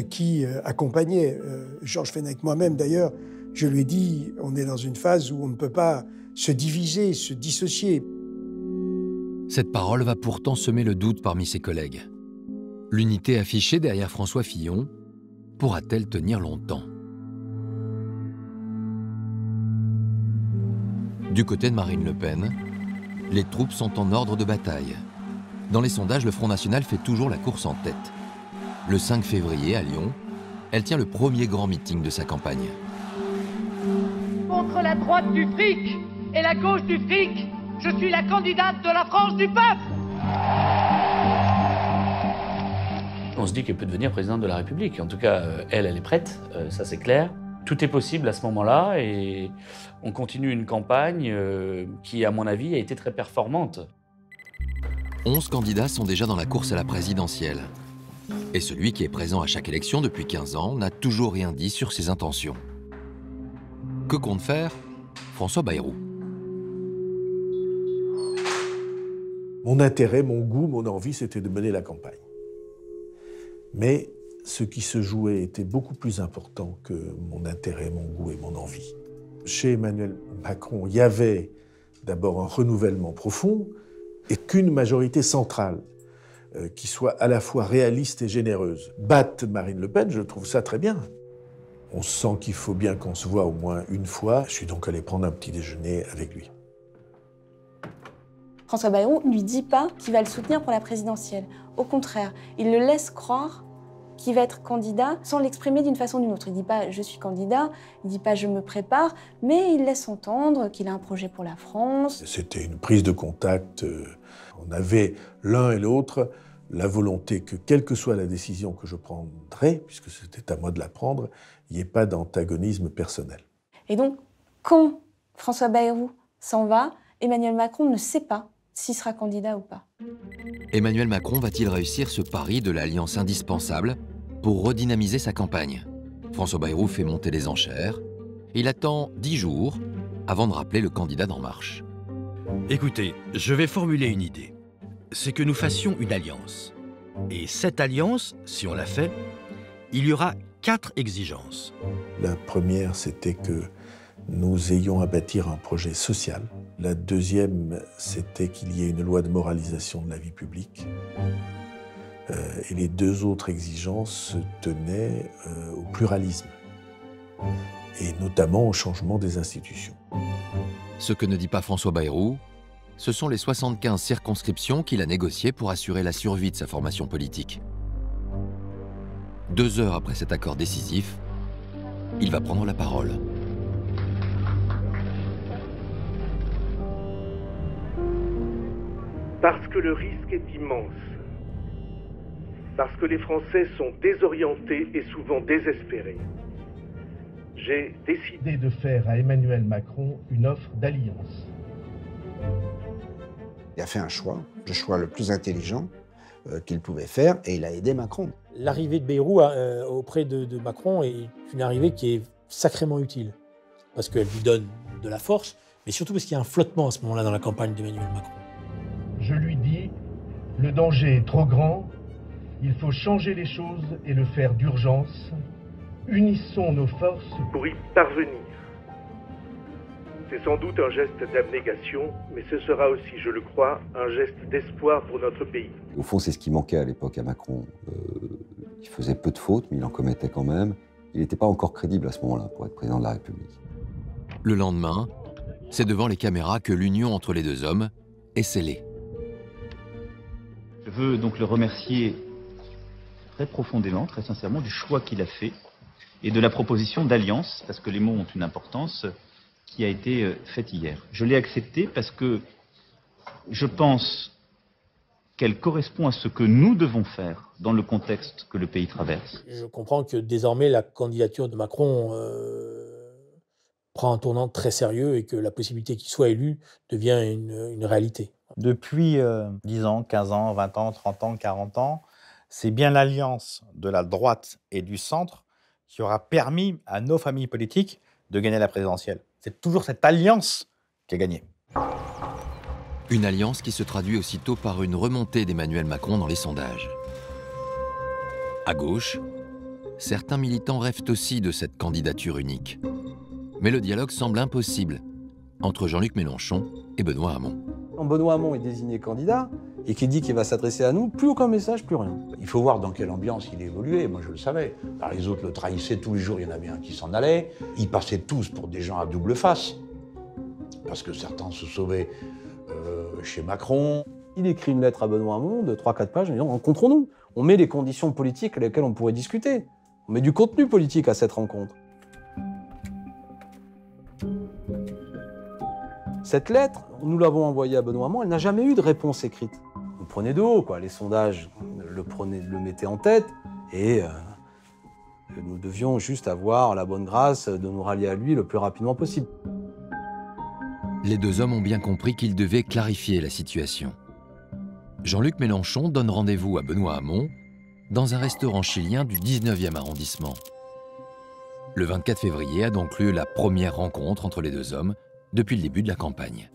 qui accompagnait Georges Fenech. Moi-même, d'ailleurs, je lui ai dit, on est dans une phase où on ne peut pas se diviser, se dissocier. Cette parole va pourtant semer le doute parmi ses collègues. L'unité affichée derrière François Fillon pourra-t-elle tenir longtemps? Du côté de Marine Le Pen, les troupes sont en ordre de bataille. Dans les sondages, le Front National fait toujours la course en tête. Le 5 février, à Lyon, elle tient le premier grand meeting de sa campagne. Contre la droite du fric et la gauche du fric, je suis la candidate de la France du peuple. On se dit qu'elle peut devenir présidente de la République. En tout cas, elle est prête, ça c'est clair. Tout est possible à ce moment-là et on continue une campagne qui, à mon avis, a été très performante. 11 candidats sont déjà dans la course à la présidentielle. Et celui qui est présent à chaque élection depuis 15 ans n'a toujours rien dit sur ses intentions. Que compte faire François Bayrou? Mon intérêt, mon goût, mon envie, c'était de mener la campagne. Mais ce qui se jouait était beaucoup plus important que mon intérêt, mon goût et mon envie. Chez Emmanuel Macron, il y avait d'abord un renouvellement profond et qu'une majorité centrale qui soit à la fois réaliste et généreuse. Battre Marine Le Pen, je trouve ça très bien. On sent qu'il faut bien qu'on se voit au moins une fois. Je suis donc allé prendre un petit déjeuner avec lui. François Bayrou ne lui dit pas qu'il va le soutenir pour la présidentielle. Au contraire, il le laisse croire qu'il va être candidat sans l'exprimer d'une façon ou d'une autre. Il ne dit pas « je suis candidat », il ne dit pas « je me prépare », mais il laisse entendre qu'il a un projet pour la France. C'était une prise de contact. On avait l'un et l'autre la volonté que, quelle que soit la décision que je prendrais, puisque c'était à moi de la prendre, il n'y ait pas d'antagonisme personnel. Et donc, quand François Bayrou s'en va, Emmanuel Macron ne sait pas s'il sera candidat ou pas. Emmanuel Macron va-t-il réussir ce pari de l'alliance indispensable pour redynamiser sa campagne? François Bayrou fait monter les enchères. Il attend 10 jours avant de rappeler le candidat d'En Marche. Écoutez, je vais formuler une idée. C'est que nous fassions une alliance. Et cette alliance, si on la fait, il y aura 4 exigences. La première, c'était que nous ayons à bâtir un projet social. La deuxième, c'était qu'il y ait une loi de moralisation de la vie publique. Et les 2 autres exigences se tenaient au pluralisme, et notamment au changement des institutions. Ce que ne dit pas François Bayrou, ce sont les 75 circonscriptions qu'il a négociées pour assurer la survie de sa formation politique. 2 heures après cet accord décisif, il va prendre la parole. Parce que le risque est immense. Parce que les Français sont désorientés et souvent désespérés. J'ai décidé de faire à Emmanuel Macron une offre d'alliance. Il a fait un choix, le choix le plus intelligent qu'il pouvait faire, et il a aidé Macron. L'arrivée de Bayrou auprès de Macron est une arrivée qui est sacrément utile, parce qu'elle lui donne de la force, mais surtout parce qu'il y a un flottement à ce moment-là dans la campagne d'Emmanuel Macron. Je lui dis, le danger est trop grand, il faut changer les choses et le faire d'urgence. Unissons nos forces pour y parvenir. C'est sans doute un geste d'abnégation, mais ce sera aussi, je le crois, un geste d'espoir pour notre pays. Au fond, c'est ce qui manquait à l'époque à Macron. Il faisait peu de fautes, mais il en commettait quand même. Il n'était pas encore crédible à ce moment-là pour être président de la République. Le lendemain, c'est devant les caméras que l'union entre les deux hommes est scellée. Je veux donc le remercier très profondément, très sincèrement, du choix qu'il a fait et de la proposition d'alliance, parce que les mots ont une importance, qui a été faite hier. Je l'ai acceptée parce que je pense qu'elle correspond à ce que nous devons faire dans le contexte que le pays traverse. Je comprends que désormais la candidature de Macron prend un tournant très sérieux et que la possibilité qu'il soit élu devient une réalité. Depuis 10 ans, 15 ans, 20 ans, 30 ans, 40 ans, c'est bien l'alliance de la droite et du centre qui aura permis à nos familles politiques de gagner la présidentielle. C'est toujours cette alliance qui a gagné. Une alliance qui se traduit aussitôt par une remontée d'Emmanuel Macron dans les sondages. À gauche, certains militants rêvent aussi de cette candidature unique. Mais le dialogue semble impossible entre Jean-Luc Mélenchon et Benoît Hamon. Quand Benoît Hamon est désigné candidat et qu'il dit qu'il va s'adresser à nous, plus aucun message, plus rien. Il faut voir dans quelle ambiance il évoluait, moi je le savais. Alors, les autres le trahissaient, tous les jours il y en avait un qui s'en allait. Ils passaient tous pour des gens à double face, parce que certains se sauvaient chez Macron. Il écrit une lettre à Benoît Hamon de 3-4 pages en disant « rencontrons-nous ». On met les conditions politiques à lesquelles on pourrait discuter. On met du contenu politique à cette rencontre. Cette lettre, nous l'avons envoyée à Benoît Hamon, elle n'a jamais eu de réponse écrite. On prenait de haut, quoi. Les sondages le mettaient en tête, et nous devions juste avoir la bonne grâce de nous rallier à lui le plus rapidement possible. Les deux hommes ont bien compris qu'ils devaient clarifier la situation. Jean-Luc Mélenchon donne rendez-vous à Benoît Hamon dans un restaurant chilien du 19e arrondissement. Le 24 février a donc lieu la première rencontre entre les deux hommes depuis le début de la campagne.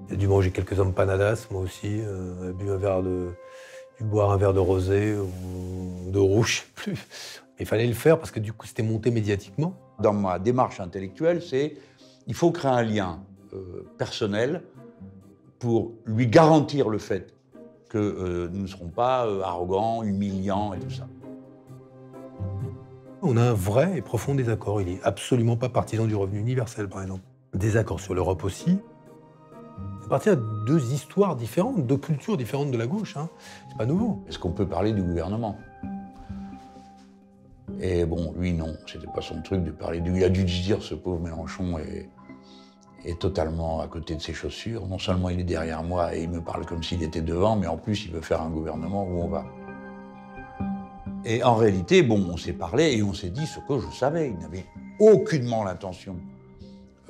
Il a dû manger quelques empanadas, moi aussi, dû boire un verre de rosé ou de rouge, je sais plus. Il fallait le faire parce que du coup c'était monté médiatiquement. Dans ma démarche intellectuelle, c'est il faut créer un lien personnel pour lui garantir le fait que nous ne serons pas arrogants, humiliants et tout ça. On a un vrai et profond désaccord. Il n'est absolument pas partisan du revenu universel, par exemple. Désaccord sur l'Europe aussi. C'est parti à deux histoires différentes, deux cultures différentes de la gauche. Hein. C'est pas nouveau. Est-ce qu'on peut parler du gouvernement? Et bon, lui, non. C'était pas son truc de parler du... Il a dû dire, ce pauvre Mélenchon est totalement à côté de ses chaussures. Non seulement il est derrière moi et il me parle comme s'il était devant, mais en plus, il veut faire un gouvernement où on va. Et en réalité, bon, on s'est parlé et on s'est dit ce que je savais. Il n'avait aucunement l'intention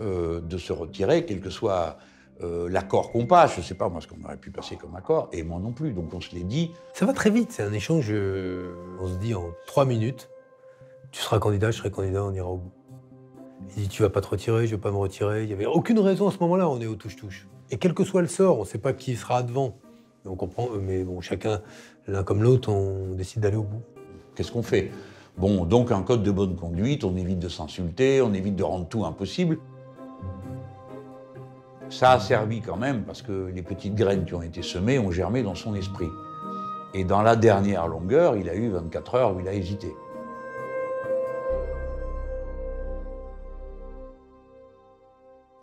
de se retirer, quel que soit l'accord qu'on passe. Je ne sais pas, moi, ce qu'on aurait pu passer comme accord, et moi non plus. Donc on se l'est dit. Ça va très vite, c'est un échange, on se dit en 3 minutes, tu seras candidat, je serai candidat, on ira au bout. Il dit, tu vas pas te retirer, je vais pas me retirer. Il n'y avait aucune raison à ce moment-là, on est au touche-touche. Et quel que soit le sort, on ne sait pas qui sera devant. On comprend, mais bon, chacun, l'un comme l'autre, on décide d'aller au bout. Qu'est-ce qu'on fait? Bon, donc un code de bonne conduite, on évite de s'insulter, on évite de rendre tout impossible. Ça a servi quand même, parce que les petites graines qui ont été semées ont germé dans son esprit. Et dans la dernière longueur, il a eu 24 heures où il a hésité.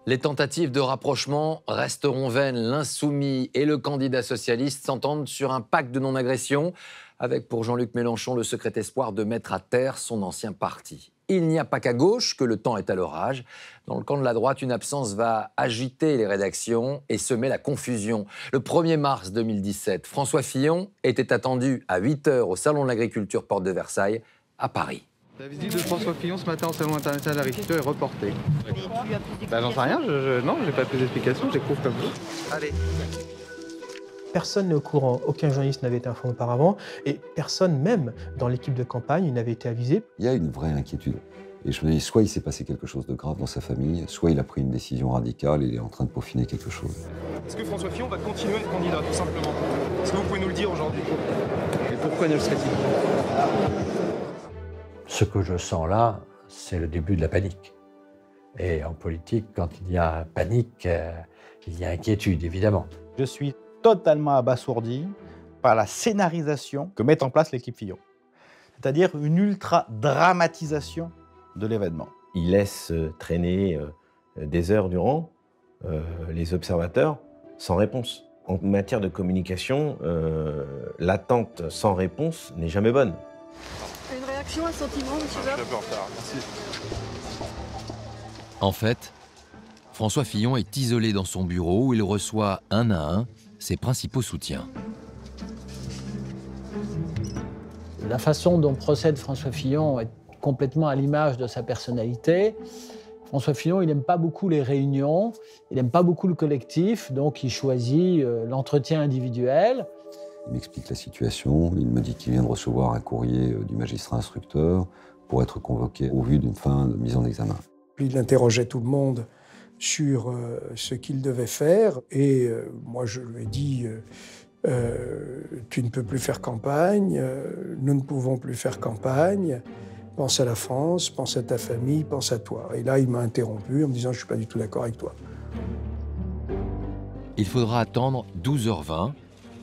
Les tentatives de rapprochement resteront vaines. L'Insoumis et le candidat socialiste s'entendent sur un pacte de non-agression. avec pour Jean-Luc Mélenchon le secret espoir de mettre à terre son ancien parti. Il n'y a pas qu'à gauche que le temps est à l'orage. Dans le camp de la droite, une absence va agiter les rédactions et semer la confusion. Le 1er mars 2017, François Fillon était attendu à 8h au Salon de l'Agriculture Porte de Versailles, à Paris. La visite de François Fillon ce matin au Salon international de l'agriculture est reportée. J'en sais rien, non, j'ai pas plus d'explications, j'éprouve comme vous. Allez. Personne n'est au courant, aucun journaliste n'avait été informé auparavant, et personne, même dans l'équipe de campagne, n'avait été avisé. Il y a une vraie inquiétude. Et je me dis, soit il s'est passé quelque chose de grave dans sa famille, soit il a pris une décision radicale et il est en train de peaufiner quelque chose. Est-ce que François Fillon va continuer à être candidat, tout simplement? Est-ce que vous pouvez nous le dire aujourd'hui? Et pourquoi ne le serait-il? Ce que je sens là, c'est le début de la panique. Et en politique, quand il y a panique, il y a inquiétude, évidemment. Je suis totalement abasourdi par la scénarisation que met en place l'équipe Fillon. C'est-à-dire une ultra-dramatisation de l'événement. Il laisse traîner des heures durant les observateurs sans réponse. En matière de communication, l'attente sans réponse n'est jamais bonne. Une réaction, un sentiment, monsieur Vabre? Je suis un peu en retard, merci. En fait, François Fillon est isolé dans son bureau où il reçoit un à un ses principaux soutiens. La façon dont procède François Fillon est complètement à l'image de sa personnalité. François Fillon, il n'aime pas beaucoup les réunions, il n'aime pas beaucoup le collectif, donc il choisit l'entretien individuel. Il m'explique la situation, il me dit qu'il vient de recevoir un courrier du magistrat instructeur pour être convoqué au vu d'une fin de mise en examen. Puis il interrogeait tout le monde sur ce qu'il devait faire, et moi je lui ai dit tu ne peux plus faire campagne, nous ne pouvons plus faire campagne, pense à la France, pense à ta famille, pense à toi. Et là il m'a interrompu en me disant je ne suis pas du tout d'accord avec toi. Il faudra attendre 12h20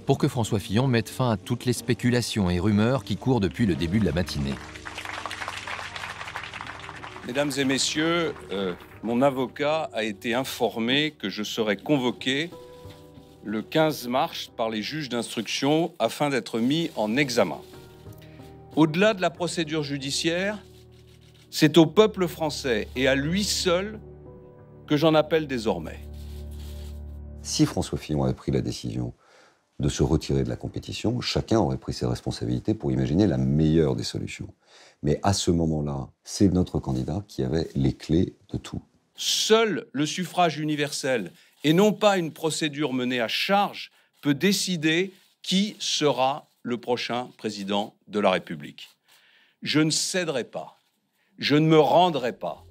pour que François Fillon mette fin à toutes les spéculations et rumeurs qui courent depuis le début de la matinée. Mesdames et messieurs, mon avocat a été informé que je serai convoqué le 15 mars par les juges d'instruction afin d'être mis en examen. Au-delà de la procédure judiciaire, c'est au peuple français et à lui seul que j'en appelle désormais. Si François Fillon avait pris la décision de se retirer de la compétition, chacun aurait pris ses responsabilités pour imaginer la meilleure des solutions. Mais à ce moment-là, c'est notre candidat qui avait les clés de tout. Seul le suffrage universel, et non pas une procédure menée à charge, peut décider qui sera le prochain président de la République. Je ne céderai pas, je ne me rendrai pas,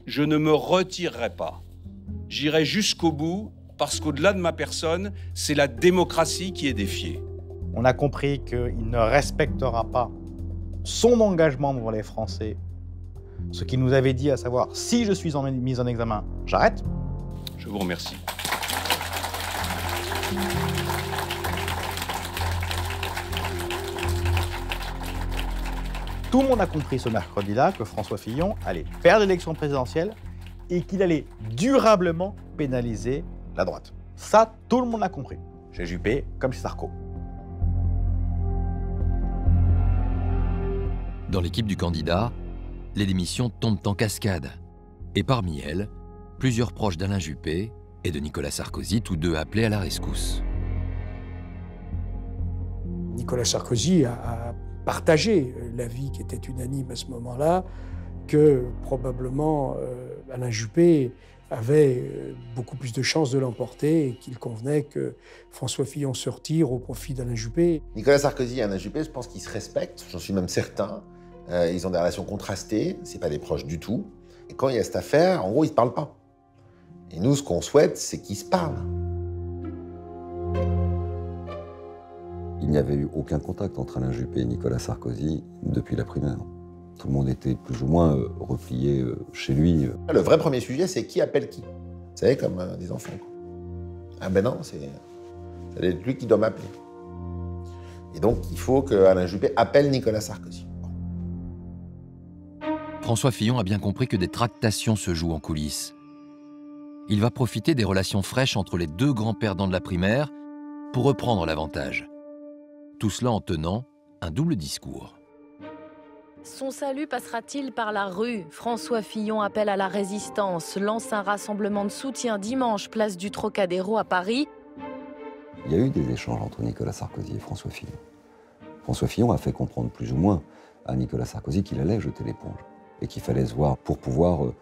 je ne me retirerai pas. J'irai jusqu'au bout, parce qu'au-delà de ma personne, c'est la démocratie qui est défiée. On a compris qu'il ne respectera pas son engagement devant les Français, ce qu'il nous avait dit, à savoir, si je suis mis en examen, j'arrête. Je vous remercie. Tout le monde a compris ce mercredi-là que François Fillon allait perdre l'élection présidentielle et qu'il allait durablement pénaliser la droite. Ça, tout le monde l'a compris. Chez Juppé, comme chez Sarko. Dans l'équipe du candidat, les démissions tombent en cascade. Et parmi elles, plusieurs proches d'Alain Juppé et de Nicolas Sarkozy, tous deux appelés à la rescousse. Nicolas Sarkozy a partagé l'avis qui était unanime à ce moment-là, que probablement Alain Juppé avait beaucoup plus de chances de l'emporter et qu'il convenait que François Fillon se retire au profit d'Alain Juppé. Nicolas Sarkozy et Alain Juppé, je pense qu'ils se respectent, j'en suis même certain. Ils ont des relations contrastées, c'est pas des proches du tout. Et quand il y a cette affaire, en gros, ils se parlent pas. Et nous, ce qu'on souhaite, c'est qu'ils se parlent. Il n'y avait eu aucun contact entre Alain Juppé et Nicolas Sarkozy depuis la primaire. Tout le monde était plus ou moins replié chez lui. Le vrai premier sujet, c'est qui appelle qui. Vous savez, comme des enfants. Ah ben non, c'est lui qui doit m'appeler. Et donc, il faut que Alain Juppé appelle Nicolas Sarkozy. François Fillon a bien compris que des tractations se jouent en coulisses. Il va profiter des relations fraîches entre les deux grands perdants de la primaire pour reprendre l'avantage. Tout cela en tenant un double discours. Son salut passera-t-il par la rue? François Fillon appelle à la résistance, lance un rassemblement de soutien dimanche, place du Trocadéro à Paris. Il y a eu des échanges entre Nicolas Sarkozy et François Fillon. François Fillon a fait comprendre plus ou moins à Nicolas Sarkozy qu'il allait jeter l'éponge et qu'il fallait se voir pour pouvoir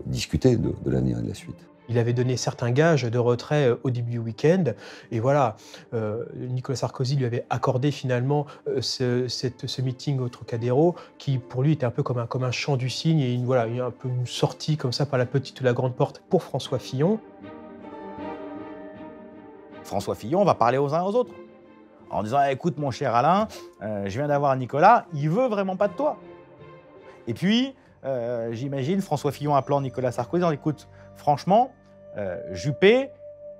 discuter de l'avenir et de la suite. Il avait donné certains gages de retrait au début du week-end. Et voilà, Nicolas Sarkozy lui avait accordé finalement ce meeting au Trocadéro qui, pour lui, était un peu comme un chant du cygne et voilà, un peu une sortie comme ça par la petite ou la grande porte pour François Fillon. François Fillon va parler aux uns aux autres en disant « Écoute, mon cher Alain, je viens d'avoir Nicolas, il veut vraiment pas de toi. » Et puis, j'imagine François Fillon appelant Nicolas Sarkozy en disant « Écoute, franchement, Juppé,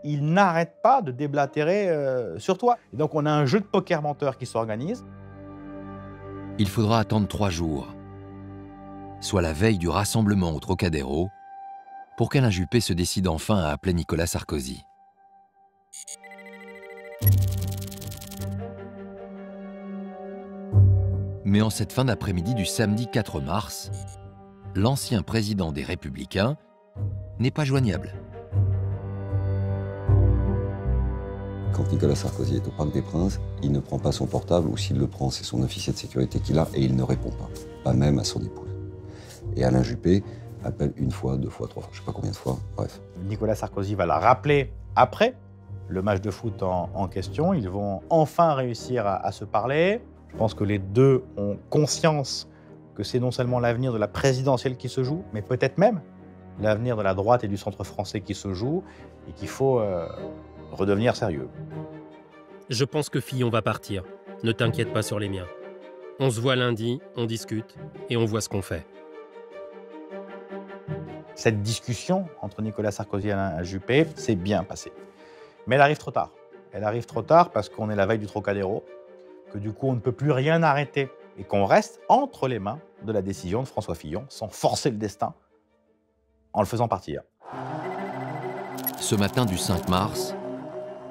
il n'arrête pas de déblatérer sur toi. » Et donc, on a un jeu de poker menteur qui s'organise. Il faudra attendre 3 jours, soit la veille du rassemblement au Trocadéro, pour qu'Alain Juppé se décide enfin à appeler Nicolas Sarkozy. Mais en cette fin d'après-midi du samedi 4 mars, l'ancien président des Républicains n'est pas joignable. Quand Nicolas Sarkozy est au Parc des Princes, il ne prend pas son portable, ou s'il le prend, c'est son officier de sécurité qui l'a, et il ne répond pas même à son épouse. Et Alain Juppé appelle 1 fois, 2 fois, 3 fois, je ne sais pas combien de fois, bref. Nicolas Sarkozy va la rappeler après le match de foot en question. Ils vont enfin réussir à se parler. Je pense que les deux ont conscience que c'est non seulement l'avenir de la présidentielle qui se joue, mais peut-être même l'avenir de la droite et du centre français qui se joue, et qu'il faut redevenir sérieux. Je pense que Fillon va partir. Ne t'inquiète pas sur les miens. On se voit lundi, on discute, et on voit ce qu'on fait. Cette discussion entre Nicolas Sarkozy et Alain Juppé s'est bien passée. Mais elle arrive trop tard. Elle arrive trop tard parce qu'on est la veille du Trocadéro, que du coup on ne peut plus rien arrêter et qu'on reste entre les mains de la décision de François Fillon sans forcer le destin en le faisant partir. Ce matin du 5 mars,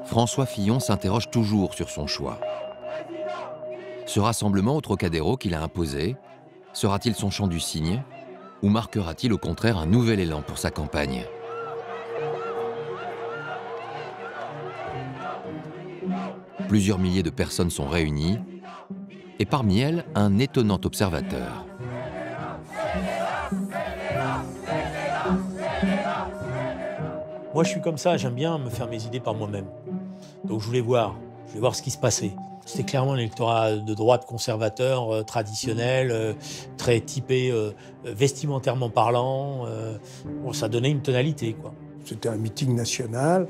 François Fillon s'interroge toujours sur son choix. Ce rassemblement au Trocadéro qu'il a imposé, sera-t-il son chant du cygne ou marquera-t-il au contraire un nouvel élan pour sa campagne ? Plusieurs milliers de personnes sont réunies, et parmi elles, un étonnant observateur. Moi, je suis comme ça, j'aime bien me faire mes idées par moi-même. Donc je voulais voir ce qui se passait. C'était clairement un électorat de droite conservateur, traditionnel, très typé vestimentairement parlant. Bon, ça donnait une tonalité, quoi. C'était un meeting national.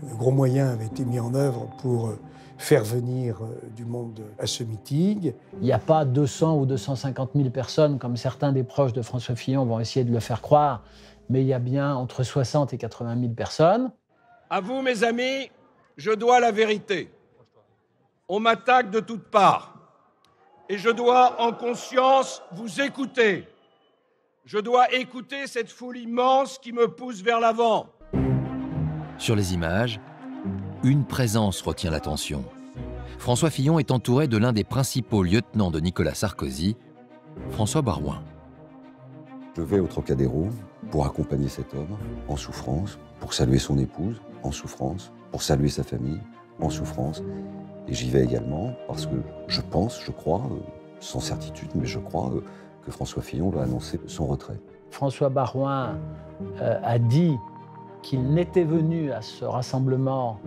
De gros moyens avaient été mis en œuvre pour faire venir du monde à ce meeting. Il n'y a pas 200 ou 250 000 personnes, comme certains des proches de François Fillon vont essayer de le faire croire, mais il y a bien entre 60 et 80 000 personnes. À vous, mes amis, je dois la vérité. On m'attaque de toutes parts. Et je dois, en conscience, vous écouter. Je dois écouter cette foule immense qui me pousse vers l'avant. Sur les images, une présence retient l'attention. François Fillon est entouré de l'un des principaux lieutenants de Nicolas Sarkozy, François Baroin. Je vais au Trocadéro pour accompagner cet homme en souffrance, pour saluer son épouse en souffrance, pour saluer sa famille en souffrance. Et j'y vais également parce que je crois, sans certitude, mais je crois que François Fillon va annoncer son retrait. François Baroin a dit qu'il n'était venu à ce rassemblement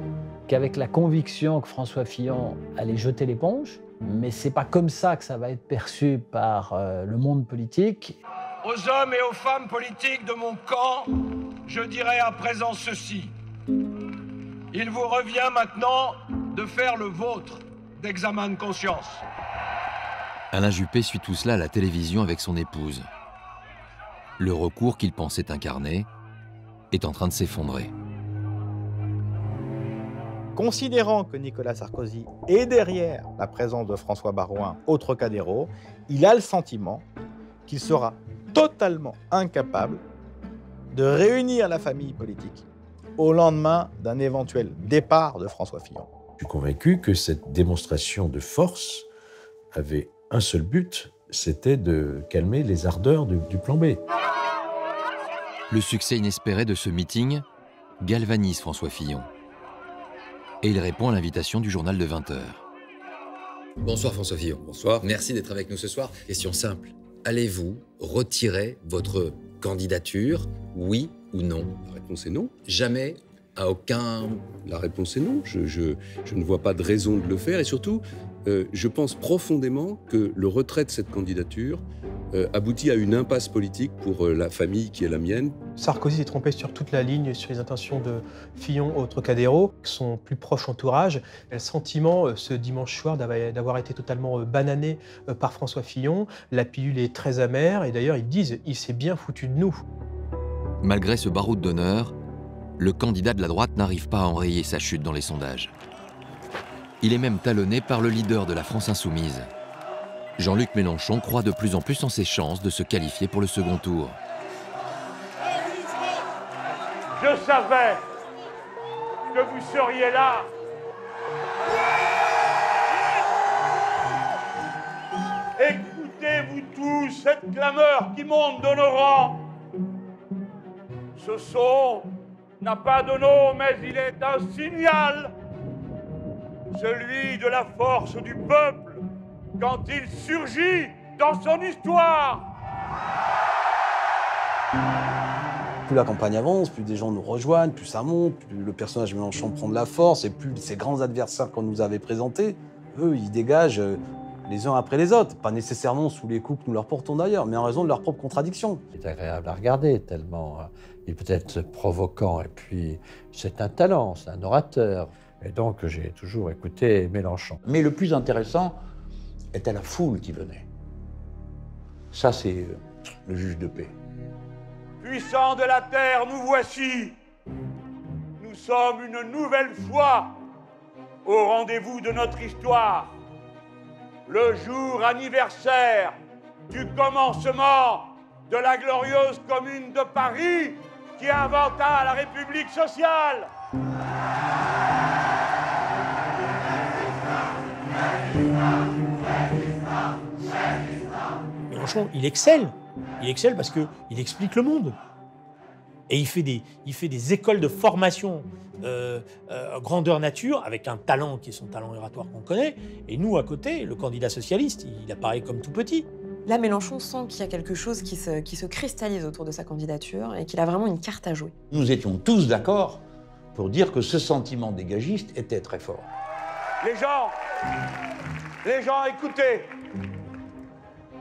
qu'avec la conviction que François Fillon allait jeter l'éponge, mais c'est pas comme ça que ça va être perçu par le monde politique. Aux hommes et aux femmes politiques de mon camp, je dirai à présent ceci. Il vous revient maintenant de faire le vôtre d'examen de conscience. Alain Juppé suit tout cela à la télévision avec son épouse. Le recours qu'il pensait incarner est en train de s'effondrer. Considérant que Nicolas Sarkozy est derrière la présence de François Baroin au Trocadéro, il a le sentiment qu'il sera totalement incapable de réunir la famille politique au lendemain d'un éventuel départ de François Fillon. Je suis convaincu que cette démonstration de force avait un seul but, c'était de calmer les ardeurs du plan B. Le succès inespéré de ce meeting galvanise François Fillon. Et il répond à l'invitation du journal de 20h. Bonsoir François Fillon. Bonsoir. Merci d'être avec nous ce soir. Question simple. Allez-vous retirer votre candidature, oui ou non? La réponse est non. Jamais, à aucun... La réponse est non. Je ne vois pas de raison de le faire. Et surtout, je pense profondément que le retrait de cette candidature aboutit à une impasse politique pour la famille qui est la mienne. Sarkozy s'est trompé sur toute la ligne sur les intentions de Fillon au Trocadéro, son plus proche entourage. Il a le sentiment, ce dimanche soir, d'avoir été totalement banané par François Fillon. La pilule est très amère et d'ailleurs ils disent « il s'est bien foutu de nous ». Malgré ce baroud d'honneur, le candidat de la droite n'arrive pas à enrayer sa chute dans les sondages. Il est même talonné par le leader de la France insoumise. Jean-Luc Mélenchon croit de plus en plus en ses chances de se qualifier pour le second tour. Je savais que vous seriez là. Écoutez-vous tous cette clameur qui monte de nos rangs. Ce son n'a pas de nom, mais il est un signal. Celui de la force du peuple quand il surgit dans son histoire. Plus la campagne avance, plus des gens nous rejoignent, plus ça monte, plus le personnage Mélenchon prend de la force, et plus ces grands adversaires qu'on nous avait présentés, eux, ils dégagent les uns après les autres. Pas nécessairement sous les coups que nous leur portons d'ailleurs, mais en raison de leurs propres contradictions. C'est agréable à regarder, tellement il est peut-être provoquant, et puis c'est un talent, c'est un orateur. Et donc j'ai toujours écouté Mélenchon. Mais le plus intéressant était la foule qui venait. Ça, c'est le juge de paix. Puissants de la terre, nous voici. Nous sommes une nouvelle fois au rendez-vous de notre histoire. Le jour anniversaire du commencement de la glorieuse Commune de Paris qui inventa la République sociale. Mélenchon, il excelle. Il excelle parce qu'il explique le monde. Et il fait des écoles de formation grandeur nature, avec un talent qui est son talent oratoire qu'on connaît. Et nous, à côté, le candidat socialiste, il apparaît comme tout petit. Là, Mélenchon sent qu'il y a quelque chose qui se cristallise autour de sa candidature et qu'il a vraiment une carte à jouer. Nous étions tous d'accord pour dire que ce sentiment dégagiste était très fort. Les gens, écoutez.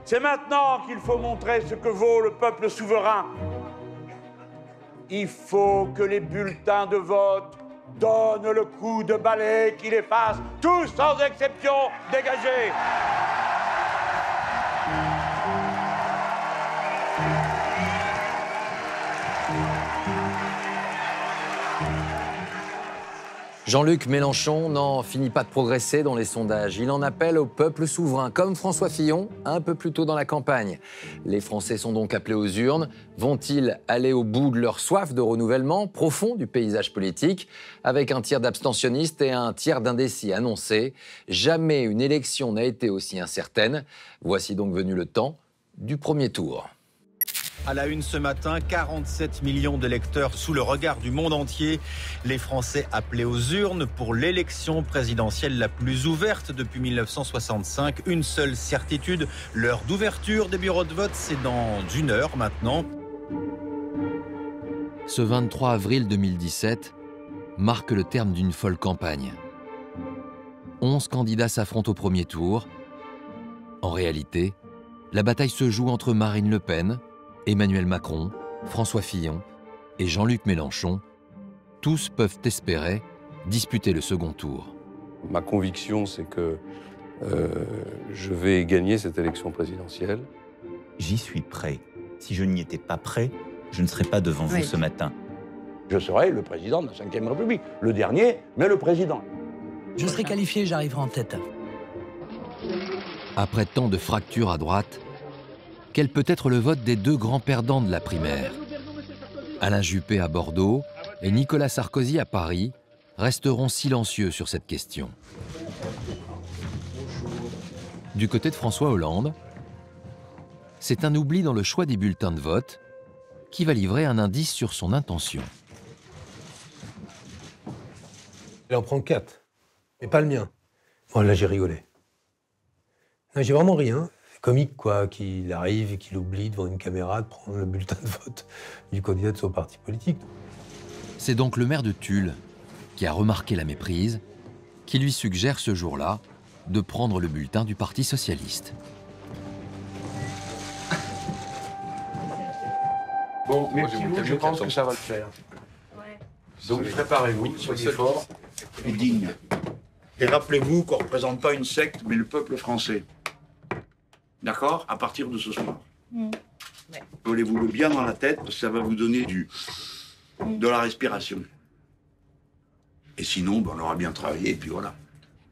C'est maintenant qu'il faut montrer ce que vaut le peuple souverain. Il faut que les bulletins de vote donnent le coup de balai qui les fasse, tous sans exception, dégager. Jean-Luc Mélenchon n'en finit pas de progresser dans les sondages. Il en appelle au peuple souverain, comme François Fillon, un peu plus tôt dans la campagne. Les Français sont donc appelés aux urnes. Vont-ils aller au bout de leur soif de renouvellement profond du paysage politique, avec un tiers d'abstentionnistes et un tiers d'indécis annoncés? Jamais une élection n'a été aussi incertaine. Voici donc venu le temps du premier tour. À la une ce matin, 47 millions d'électeurs sous le regard du monde entier. Les Français appelés aux urnes pour l'élection présidentielle la plus ouverte depuis 1965. Une seule certitude, l'heure d'ouverture des bureaux de vote, c'est dans 1 heure maintenant. Ce 23 avril 2017 marque le terme d'une folle campagne. 11 candidats s'affrontent au premier tour. En réalité, la bataille se joue entre Marine Le Pen, Emmanuel Macron, François Fillon et Jean-Luc Mélenchon. Tous peuvent espérer disputer le second tour. Ma conviction, c'est que je vais gagner cette élection présidentielle. J'y suis prêt. Si je n'y étais pas prêt, je ne serais pas devant vous ce matin. Je serai le président de la Ve République. Le dernier, mais le président. Je serai qualifié, j'arriverai en tête. Après tant de fractures à droite, quel peut être le vote des deux grands perdants de la primaire? Alain Juppé à Bordeaux et Nicolas Sarkozy à Paris resteront silencieux sur cette question. Du côté de François Hollande, c'est un oubli dans le choix des bulletins de vote qui va livrer un indice sur son intention. Il en prend 4, mais pas le mien. Moi, là, j'ai rigolé. Non, j'ai vraiment ri, hein. C'est comique, quoi, qu'il arrive et qu'il oublie devant une caméra de prendre le bulletin de vote du candidat de son parti politique. C'est donc le maire de Tulle, qui a remarqué la méprise, qui lui suggère ce jour-là de prendre le bulletin du Parti socialiste. Bon, mes petits loups, je pense que ça va le faire. Donc préparez-vous, soyez forts et dignes. Et rappelez-vous qu'on ne représente pas une secte, mais le peuple français. D'accord? À partir de ce soir. Collez-vous le bien dans la tête, parce que ça va vous donner de la respiration. Et sinon, ben, on aura bien travaillé, et puis voilà.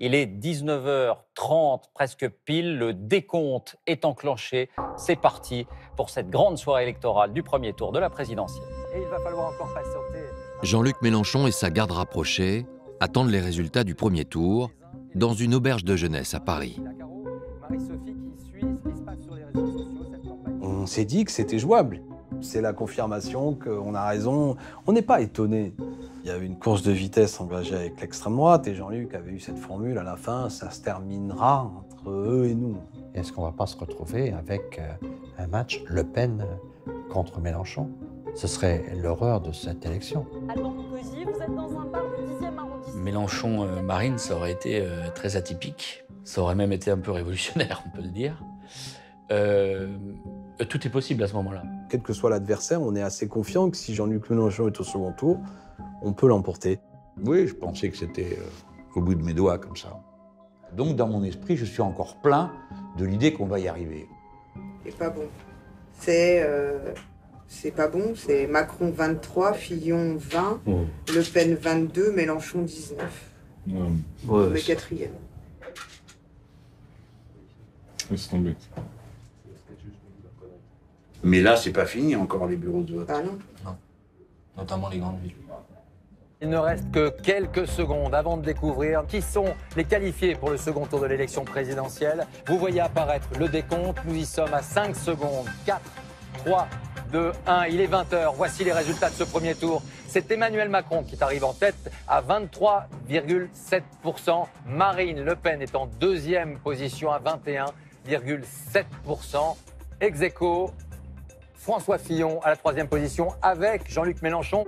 Il est 19h30, presque pile, le décompte est enclenché. C'est parti pour cette grande soirée électorale du premier tour de la présidentielle. Et il va falloir encore patienter. Jean-Luc Mélenchon et sa garde rapprochée attendent les résultats du premier tour dans une auberge de jeunesse à Paris. On s'est dit que c'était jouable. C'est la confirmation qu'on a raison. On n'est pas étonné. Il y a eu une course de vitesse engagée avec l'extrême droite et Jean-Luc avait eu cette formule à la fin, ça se terminera entre eux et nous. Est-ce qu'on ne va pas se retrouver avec un match Le Pen contre Mélenchon? Ce serait l'horreur de cette élection. Alban Moncosy, vous êtes dans un bar du 10e arrondissement. Mélenchon-Marine, ça aurait été très atypique. Ça aurait même été un peu révolutionnaire, on peut le dire. Tout est possible à ce moment-là. Quel que soit l'adversaire, on est assez confiant que si Jean-Luc Mélenchon est au second tour, on peut l'emporter. Oui, je pensais que c'était au bout de mes doigts, comme ça. Donc, dans mon esprit, je suis encore plein de l'idée qu'on va y arriver. C'est pas bon. C'est pas bon. C'est Macron 23, Fillon 20, Le Pen 22, Mélenchon 19. Le quatrième. Laisse tomber. Mais là, c'est pas fini encore les bureaux de vote. Ah non. Non. Notamment les grandes villes. Il ne reste que quelques secondes avant de découvrir qui sont les qualifiés pour le second tour de l'élection présidentielle. Vous voyez apparaître le décompte. Nous y sommes à 5 secondes. 4, 3, 2, 1. Il est 20h. Voici les résultats de ce premier tour. C'est Emmanuel Macron qui arrive en tête à 23,7%. Marine Le Pen est en deuxième position à 21,7%. Ex aequo, François Fillon à la troisième position avec Jean-Luc Mélenchon.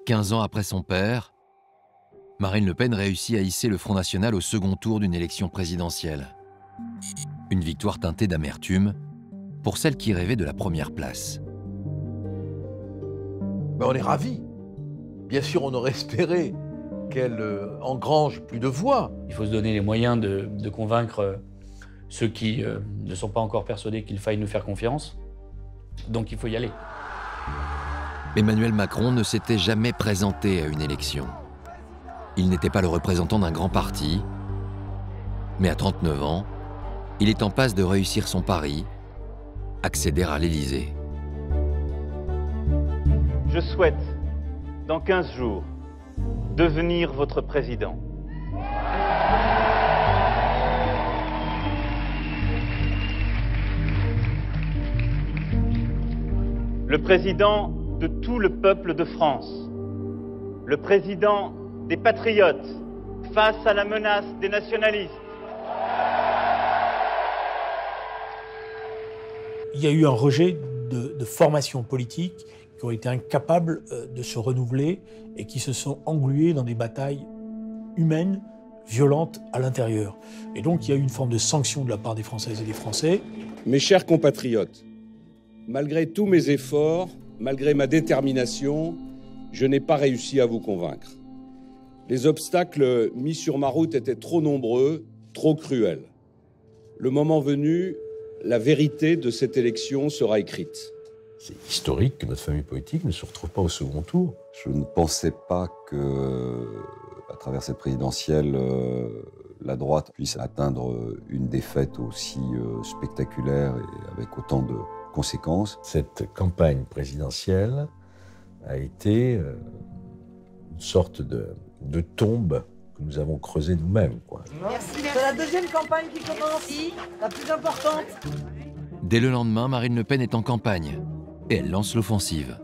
15 ans après son père, Marine Le Pen réussit à hisser le Front National au second tour d'une élection présidentielle. Une victoire teintée d'amertume pour celle qui rêvait de la première place. Ben on est ravis. Bien sûr, on aurait espéré qu'elle engrange plus de voix. Il faut se donner les moyens de convaincre ceux qui ne sont pas encore persuadés qu'il faille nous faire confiance. Donc il faut y aller. Emmanuel Macron ne s'était jamais présenté à une élection. Il n'était pas le représentant d'un grand parti, mais à 39 ans, il est en passe de réussir son pari, accéder à l'Élysée. Je souhaite, dans 15 jours, devenir votre président. Le président de tout le peuple de France. Le président des patriotes face à la menace des nationalistes. Il y a eu un rejet de formations politiques qui ont été incapables de se renouveler et qui se sont englués dans des batailles humaines, violentes à l'intérieur. Et donc il y a eu une forme de sanction de la part des Françaises et des Français. Mes chers compatriotes, malgré tous mes efforts, malgré ma détermination, je n'ai pas réussi à vous convaincre. Les obstacles mis sur ma route étaient trop nombreux, trop cruels. Le moment venu, la vérité de cette élection sera écrite. C'est historique que notre famille politique ne se retrouve pas au second tour. Je ne pensais pas que, à travers cette présidentielle, la droite puisse atteindre une défaite aussi spectaculaire et avec autant de conséquences. Cette campagne présidentielle a été une sorte de tombe que nous avons creusé nous-mêmes, quoi. C'est la deuxième campagne qui commence, la plus importante. Dès le lendemain, Marine Le Pen est en campagne et elle lance l'offensive.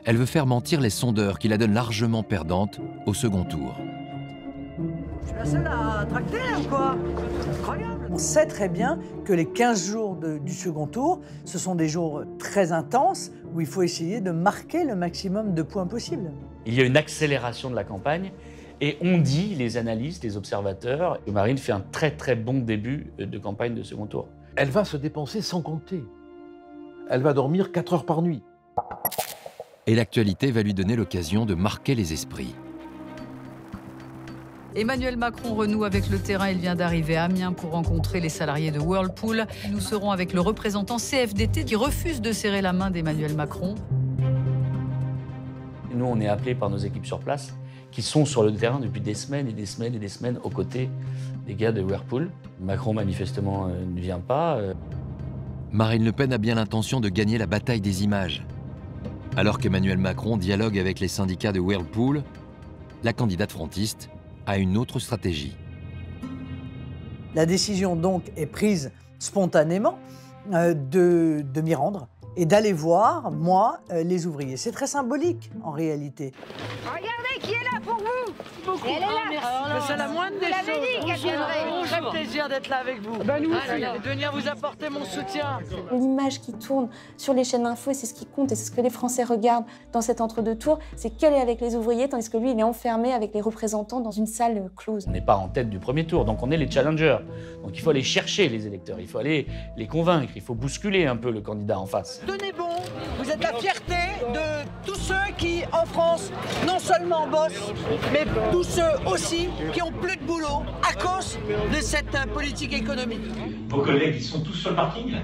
Elle veut faire mentir les sondeurs qui la donnent largement perdante au second tour. Je suis la seule à tracter, là, ou quoi? Incroyable. On sait très bien que les 15 jours du second tour, ce sont des jours très intenses où il faut essayer de marquer le maximum de points possible. Il y a une accélération de la campagne et on dit, les analystes, les observateurs, que Marine fait un très très bon début de campagne de second tour. Elle va se dépenser sans compter. Elle va dormir 4 heures par nuit. Et l'actualité va lui donner l'occasion de marquer les esprits. Emmanuel Macron renoue avec le terrain. Il vient d'arriver à Amiens pour rencontrer les salariés de Whirlpool. Nous serons avec le représentant CFDT qui refuse de serrer la main d'Emmanuel Macron. Nous, on est appelés par nos équipes sur place qui sont sur le terrain depuis des semaines et des semaines et des semaines aux côtés des gars de Whirlpool. Macron, manifestement, ne vient pas. Marine Le Pen a bien l'intention de gagner la bataille des images. Alors qu'Emmanuel Macron dialogue avec les syndicats de Whirlpool, la candidate frontiste a une autre stratégie. La décision donc est prise spontanément de m'y rendre et d'aller voir, moi, les ouvriers. C'est très symbolique, en réalité. Regardez qui est là pour vous. Elle est là. C'est la moindre des choses. Très plaisir d'être là avec vous. Nous aussi. De venir vous apporter mon soutien. L'image qui tourne sur les chaînes d'infos, c'est ce qui compte et c'est ce que les Français regardent dans cet entre-deux tours, c'est qu'elle est avec les ouvriers, tandis que lui, il est enfermé avec les représentants dans une salle close. On n'est pas en tête du premier tour, donc on est les challengers. Donc il faut aller chercher les électeurs, il faut aller les convaincre, il faut bousculer un peu le candidat en face. Tenez bon, vous êtes la fierté de tous ceux qui, en France, non seulement bossent, mais tous ceux aussi qui ont plus de boulot à cause de cette politique économique. Vos collègues, ils sont tous sur le parking, là?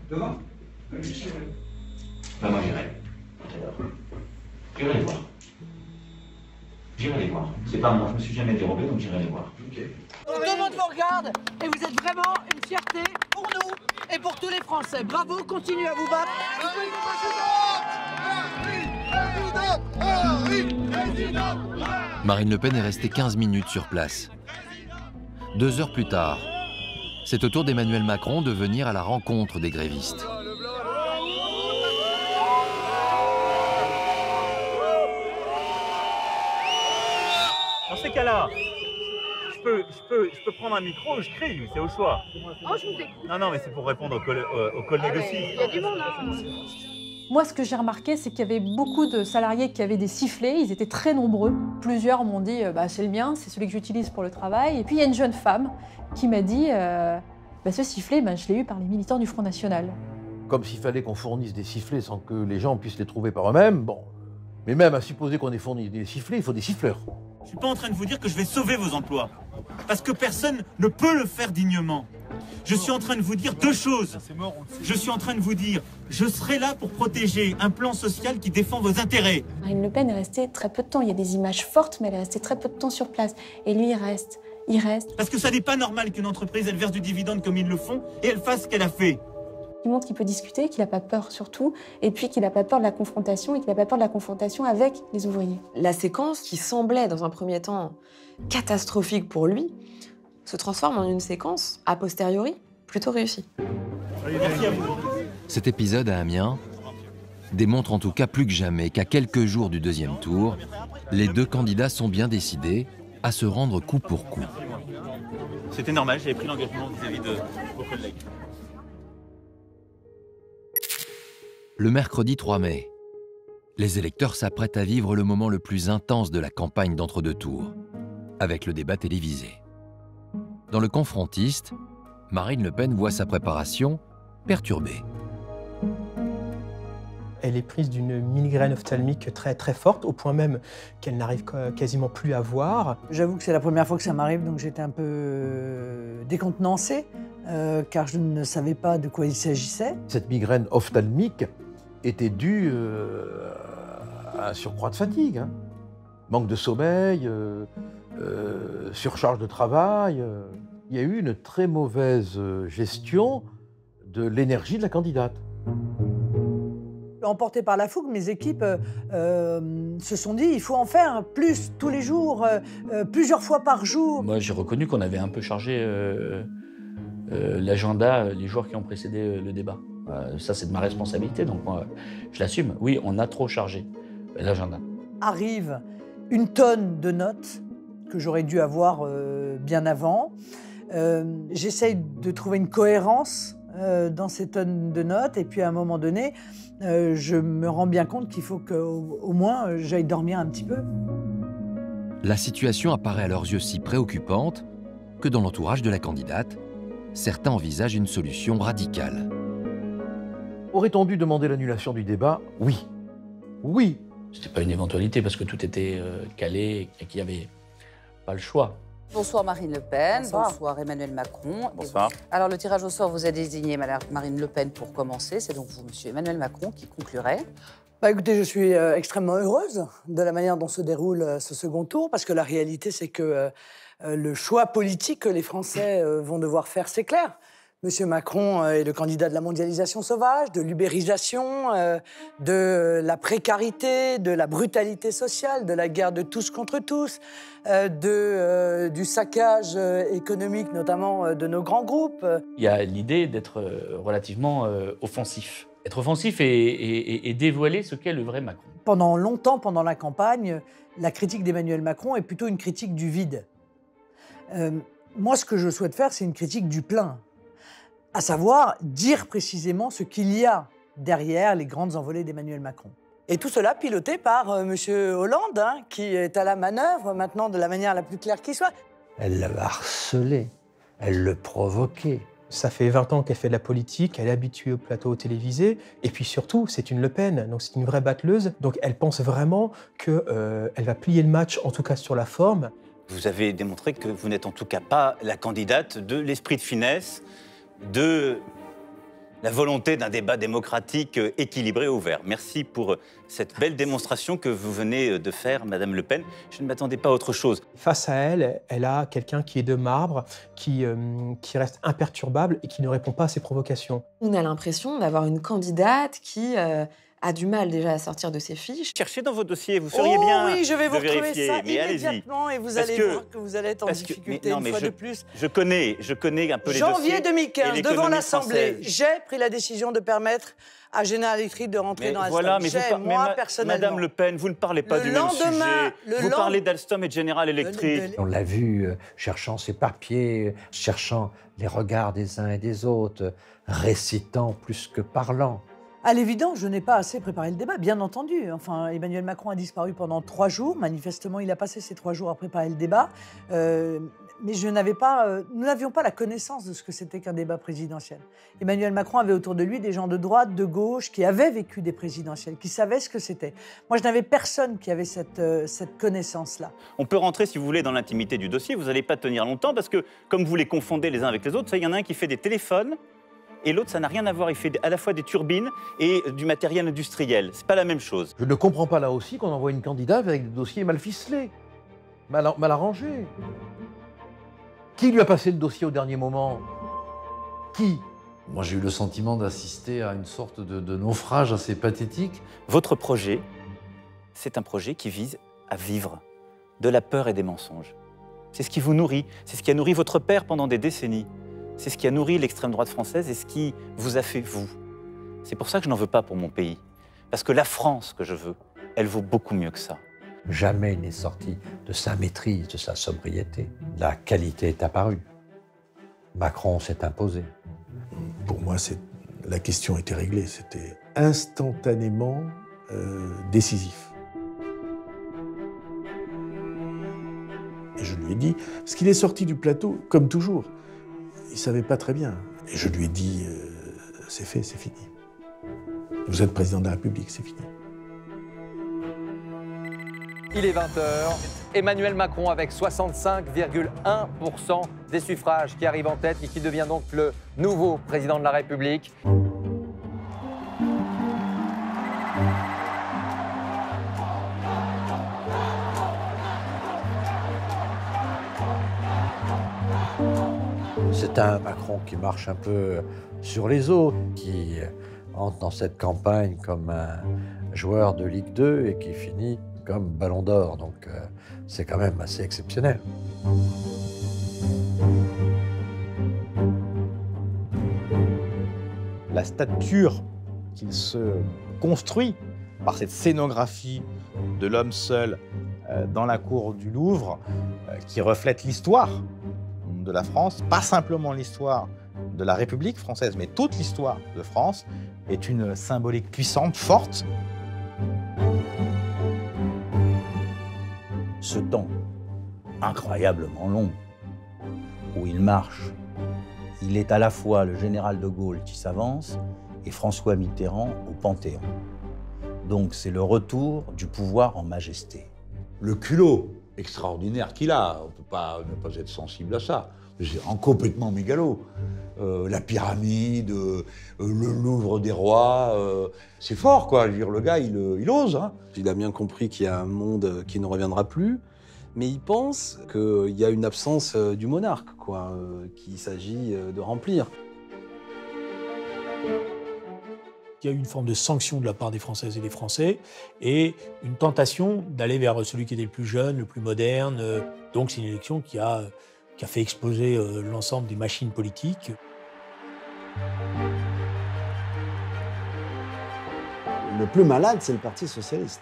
Devant. Bah, moi, j'irai. J'irai les voir. J'irai les voir. C'est pas moi, je me suis jamais dérobé, donc j'irai les voir. Okay. Tout le monde vous regarde et vous êtes vraiment une fierté pour nous et pour tous les Français. Bravo, continuez à vous battre. Marine Le Pen est restée 15 minutes sur place. 2 heures plus tard, c'est au tour d'Emmanuel Macron de venir à la rencontre des grévistes. Dans ces cas-là, je peux prendre un micro ou je crie, c'est au choix. Oh, je vous écoute. Non, mais c'est pour répondre au call négocie. Il y a du monde, hein. Moi, ce que j'ai remarqué, c'est qu'il y avait beaucoup de salariés qui avaient des sifflets. Ils étaient très nombreux. Plusieurs m'ont dit c'est le mien, c'est celui que j'utilise pour le travail. Et puis, il y a une jeune femme qui m'a dit ce sifflet, je l'ai eu par les militants du Front National. Comme s'il fallait qu'on fournisse des sifflets sans que les gens puissent les trouver par eux-mêmes. Bon. Mais même à supposer qu'on ait fourni des sifflets, il faut des siffleurs. Je suis pas en train de vous dire que je vais sauver vos emplois. Parce que personne ne peut le faire dignement. Je suis en train de vous dire 2 choses. Je suis en train de vous dire, je serai là pour protéger un plan social qui défend vos intérêts. Marine Le Pen est restée très peu de temps. Il y a des images fortes, mais elle est restée très peu de temps sur place. Et lui, il reste. Parce que ça n'est pas normal qu'une entreprise, elle verse du dividende comme ils le font et elle fasse ce qu'elle a fait. Il montre qu'il peut discuter, qu'il n'a pas peur surtout, et puis qu'il n'a pas peur de la confrontation, et qu'il n'a pas peur de la confrontation avec les ouvriers. La séquence qui semblait, dans un premier temps, catastrophique pour lui, se transforme en une séquence, a posteriori, plutôt réussie. Cet épisode à Amiens démontre en tout cas plus que jamais qu'à quelques jours du 2e tour, les 2 candidats sont bien décidés à se rendre coup pour coup. C'était normal, j'avais pris l'engagement vis-à-vis de vos collègues. Le mercredi 3 mai, les électeurs s'apprêtent à vivre le moment le plus intense de la campagne d'entre-deux tours, avec le débat télévisé. Dans le camp frontiste, Marine Le Pen voit sa préparation perturbée. Elle est prise d'une migraine ophtalmique très très forte, au point même qu'elle n'arrive quasiment plus à voir. J'avoue que c'est la première fois que ça m'arrive, donc j'étais un peu décontenancée, car je ne savais pas de quoi il s'agissait. Cette migraine ophtalmique était due à un surcroît de fatigue, hein. Manque de sommeil, surcharge de travail. Il y a eu une très mauvaise gestion de l'énergie de la candidate. Emporté par la fougue, mes équipes se sont dit il faut en faire plus tous les jours, plusieurs fois par jour. Moi, j'ai reconnu qu'on avait un peu chargé l'agenda les jours qui ont précédé le débat. Ça, c'est de ma responsabilité, donc moi, je l'assume. Oui, on a trop chargé l'agenda. Arrive une tonne de notes que j'aurais dû avoir bien avant. J'essaye de trouver une cohérence dans ces tonnes de notes, et puis à un moment donné, je me rends bien compte qu'il faut qu'au moins j'aille dormir un petit peu. La situation apparaît à leurs yeux si préoccupante que dans l'entourage de la candidate, certains envisagent une solution radicale. Aurait-on dû demander l'annulation du débat? Oui. Oui. C'était pas une éventualité parce que tout était calé et qu'il n'y avait pas le choix. Bonsoir Marine Le Pen, bonsoir Emmanuel Macron. Bonsoir. Alors le tirage au sort vous a désigné Madame Marine Le Pen pour commencer. C'est donc vous, Monsieur Emmanuel Macron, qui conclurait. Bah écoutez, je suis extrêmement heureuse de la manière dont se déroule ce second tour, parce que la réalité, c'est que le choix politique que les Français vont devoir faire, c'est clair. Monsieur Macron est le candidat de la mondialisation sauvage, de l'ubérisation, de la précarité, de la brutalité sociale, de la guerre de tous contre tous, du saccage économique, notamment de nos grands groupes. Il y a l'idée d'être relativement offensif. Être offensif et dévoiler ce qu'est le vrai Macron. Pendant longtemps, pendant la campagne, la critique d'Emmanuel Macron est plutôt une critique du vide. Moi, ce que je souhaite faire, c'est une critique du plein. À savoir, dire précisément ce qu'il y a derrière les grandes envolées d'Emmanuel Macron. Et tout cela piloté par M. Hollande, qui est à la manœuvre maintenant de la manière la plus claire qui soit. Elle l'a harcelé, elle le provoquait. Ça fait 20 ans qu'elle fait de la politique, elle est habituée au plateau télévisé, et puis surtout, c'est une Le Pen, donc c'est une vraie battleuse, donc elle pense vraiment qu'elle va plier le match, en tout cas sur la forme. Vous avez démontré que vous n'êtes en tout cas pas la candidate de l'esprit de finesse, de la volonté d'un débat démocratique équilibré et ouvert. Merci pour cette belle démonstration que vous venez de faire, Madame Le Pen. Je ne m'attendais pas à autre chose. Face à elle, elle a quelqu'un qui est de marbre, qui reste imperturbable et qui ne répond pas à ses provocations. On a l'impression d'avoir une candidate qui a du mal déjà à sortir de ses fiches. Cherchez dans vos dossiers, vous feriez bien oui, je vais vous retrouver vérifier, ça mais immédiatement et vous allez voir que vous allez être en difficulté une fois de plus. Je connais un peu les dossiers. Janvier 2015, devant l'Assemblée, j'ai pris la décision de permettre à General Electric de rentrer dans la salle. Moi, personnellement. Madame Le Pen, vous ne parlez pas du même sujet. Vous parlez d'Alstom et de General Electric. On l'a vu cherchant ses papiers, cherchant les regards des uns et des autres, récitant plus que parlant. À l'évidence, je n'ai pas assez préparé le débat, bien entendu. Enfin, Emmanuel Macron a disparu pendant 3 jours. Manifestement, il a passé ces 3 jours à préparer le débat. Mais nous n'avions pas la connaissance de ce que c'était qu'un débat présidentiel. Emmanuel Macron avait autour de lui des gens de droite, de gauche, qui avaient vécu des présidentielles, qui savaient ce que c'était. Moi, je n'avais personne qui avait cette connaissance-là. On peut rentrer, si vous voulez, dans l'intimité du dossier. Vous n'allez pas tenir longtemps parce que, comme vous les confondez les uns avec les autres, il y en a un qui fait des téléphones et l'autre, ça n'a rien à voir. Il fait à la fois des turbines et du matériel industriel. C'est pas la même chose. Je ne comprends pas là aussi qu'on envoie une candidate avec des dossiers mal ficelés, mal arrangés. Qui lui a passé le dossier au dernier moment? Qui? Moi, j'ai eu le sentiment d'assister à une sorte de naufrage assez pathétique. Votre projet, c'est un projet qui vise à vivre de la peur et des mensonges. C'est ce qui vous nourrit. C'est ce qui a nourri votre père pendant des décennies. C'est ce qui a nourri l'extrême droite française et ce qui vous a fait vous. C'est pour ça que je n'en veux pas pour mon pays. Parce que la France que je veux, elle vaut beaucoup mieux que ça. Jamais il n'est sorti de sa maîtrise, de sa sobriété. La qualité est apparue. Macron s'est imposé. Pour moi, la question était réglée. C'était instantanément décisif. Et je lui ai dit, parce qu'il est sorti du plateau, comme toujours. Il ne savait pas très bien. Et je lui ai dit, c'est fait, c'est fini. Vous êtes président de la République, c'est fini. Il est 20h. Emmanuel Macron avec 65,1% des suffrages qui arrive en tête et qui devient donc le nouveau président de la République. C'est un Macron qui marche un peu sur les eaux, qui entre dans cette campagne comme un joueur de Ligue 2 et qui finit comme Ballon d'Or. Donc c'est quand même assez exceptionnel. La stature qu'il se construit par cette scénographie de l'homme seul dans la cour du Louvre, qui reflète l'histoire de la France, pas simplement l'histoire de la République française, mais toute l'histoire de France, est une symbolique puissante, forte. Ce temps incroyablement long où il marche, il est à la fois le général de Gaulle qui s'avance et François Mitterrand au Panthéon. Donc c'est le retour du pouvoir en majesté. Le culot extraordinaire qu'il a, on ne peut pas ne pas être sensible à ça. C'est complètement mégalo. La pyramide, le Louvre des rois, c'est fort, quoi. Je veux dire, le gars, il ose. Hein. Il a bien compris qu'il y a un monde qui ne reviendra plus, mais il pense qu'il y a une absence du monarque, quoi, qu'il s'agit de remplir. Il y a eu une forme de sanction de la part des Françaises et des Français et une tentation d'aller vers celui qui était le plus jeune, le plus moderne. Donc c'est une élection qui a fait exploser l'ensemble des machines politiques. Le plus malade, c'est le Parti socialiste.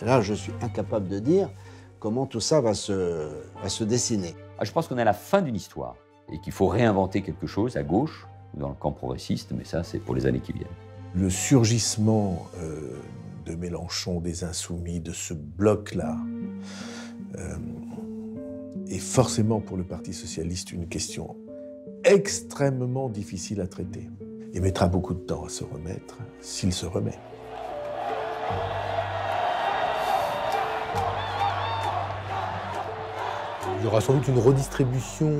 Et là, je suis incapable de dire comment tout ça va se dessiner. Je pense qu'on est à la fin d'une histoire et qu'il faut réinventer quelque chose à gauche, dans le camp progressiste, mais ça, c'est pour les années qui viennent. Le surgissement de Mélenchon, des Insoumis, de ce bloc-là, est forcément pour le Parti socialiste une question extrêmement difficile à traiter. Il mettra beaucoup de temps à se remettre, s'il se remet. Il y aura sans doute une redistribution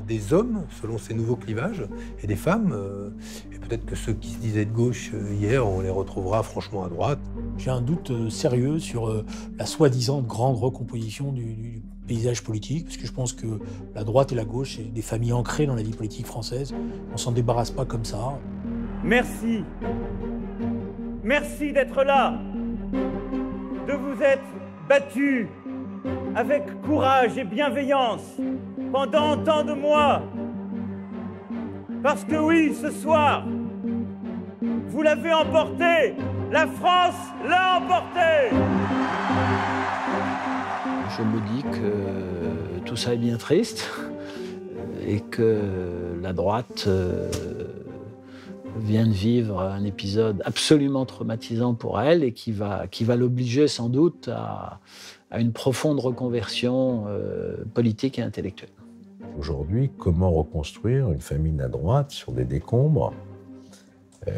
des hommes selon ces nouveaux clivages et des femmes. Et peut-être que ceux qui se disaient de gauche hier, on les retrouvera franchement à droite. J'ai un doute sérieux sur la soi-disant grande recomposition du paysage politique, parce que je pense que la droite et la gauche, c'est des familles ancrées dans la vie politique française. On ne s'en débarrasse pas comme ça. Merci. Merci d'être là, de vous être battus avec courage et bienveillance pendant tant de mois. Parce que oui, ce soir, vous l'avez emporté, la France l'a emporté. Je me dis que tout ça est bien triste et que la droite vient de vivre un épisode absolument traumatisant pour elle et qui va l'obliger sans doute à une profonde reconversion politique et intellectuelle. Aujourd'hui, comment reconstruire une famine à droite sur des décombres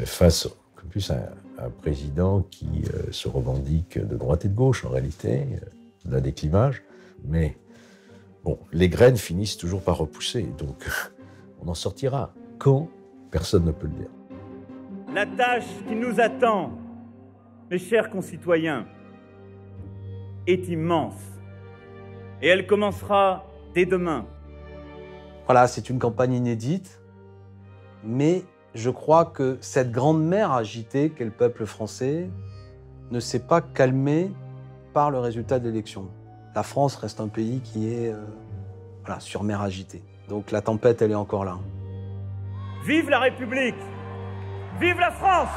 face plus à un président qui se revendique de droite et de gauche en réalité, d'un déclivage, mais bon, les graines finissent toujours par repousser, donc on en sortira. Quand? Personne ne peut le dire. La tâche qui nous attend, mes chers concitoyens, est immense. Et elle commencera dès demain. Voilà, c'est une campagne inédite, mais je crois que cette grande mer agitée qu'est le peuple français ne s'est pas calmée par le résultat de l'élection. La France reste un pays qui est sur mer agitée. Donc la tempête, elle est encore là. Vive la République! Vive la France!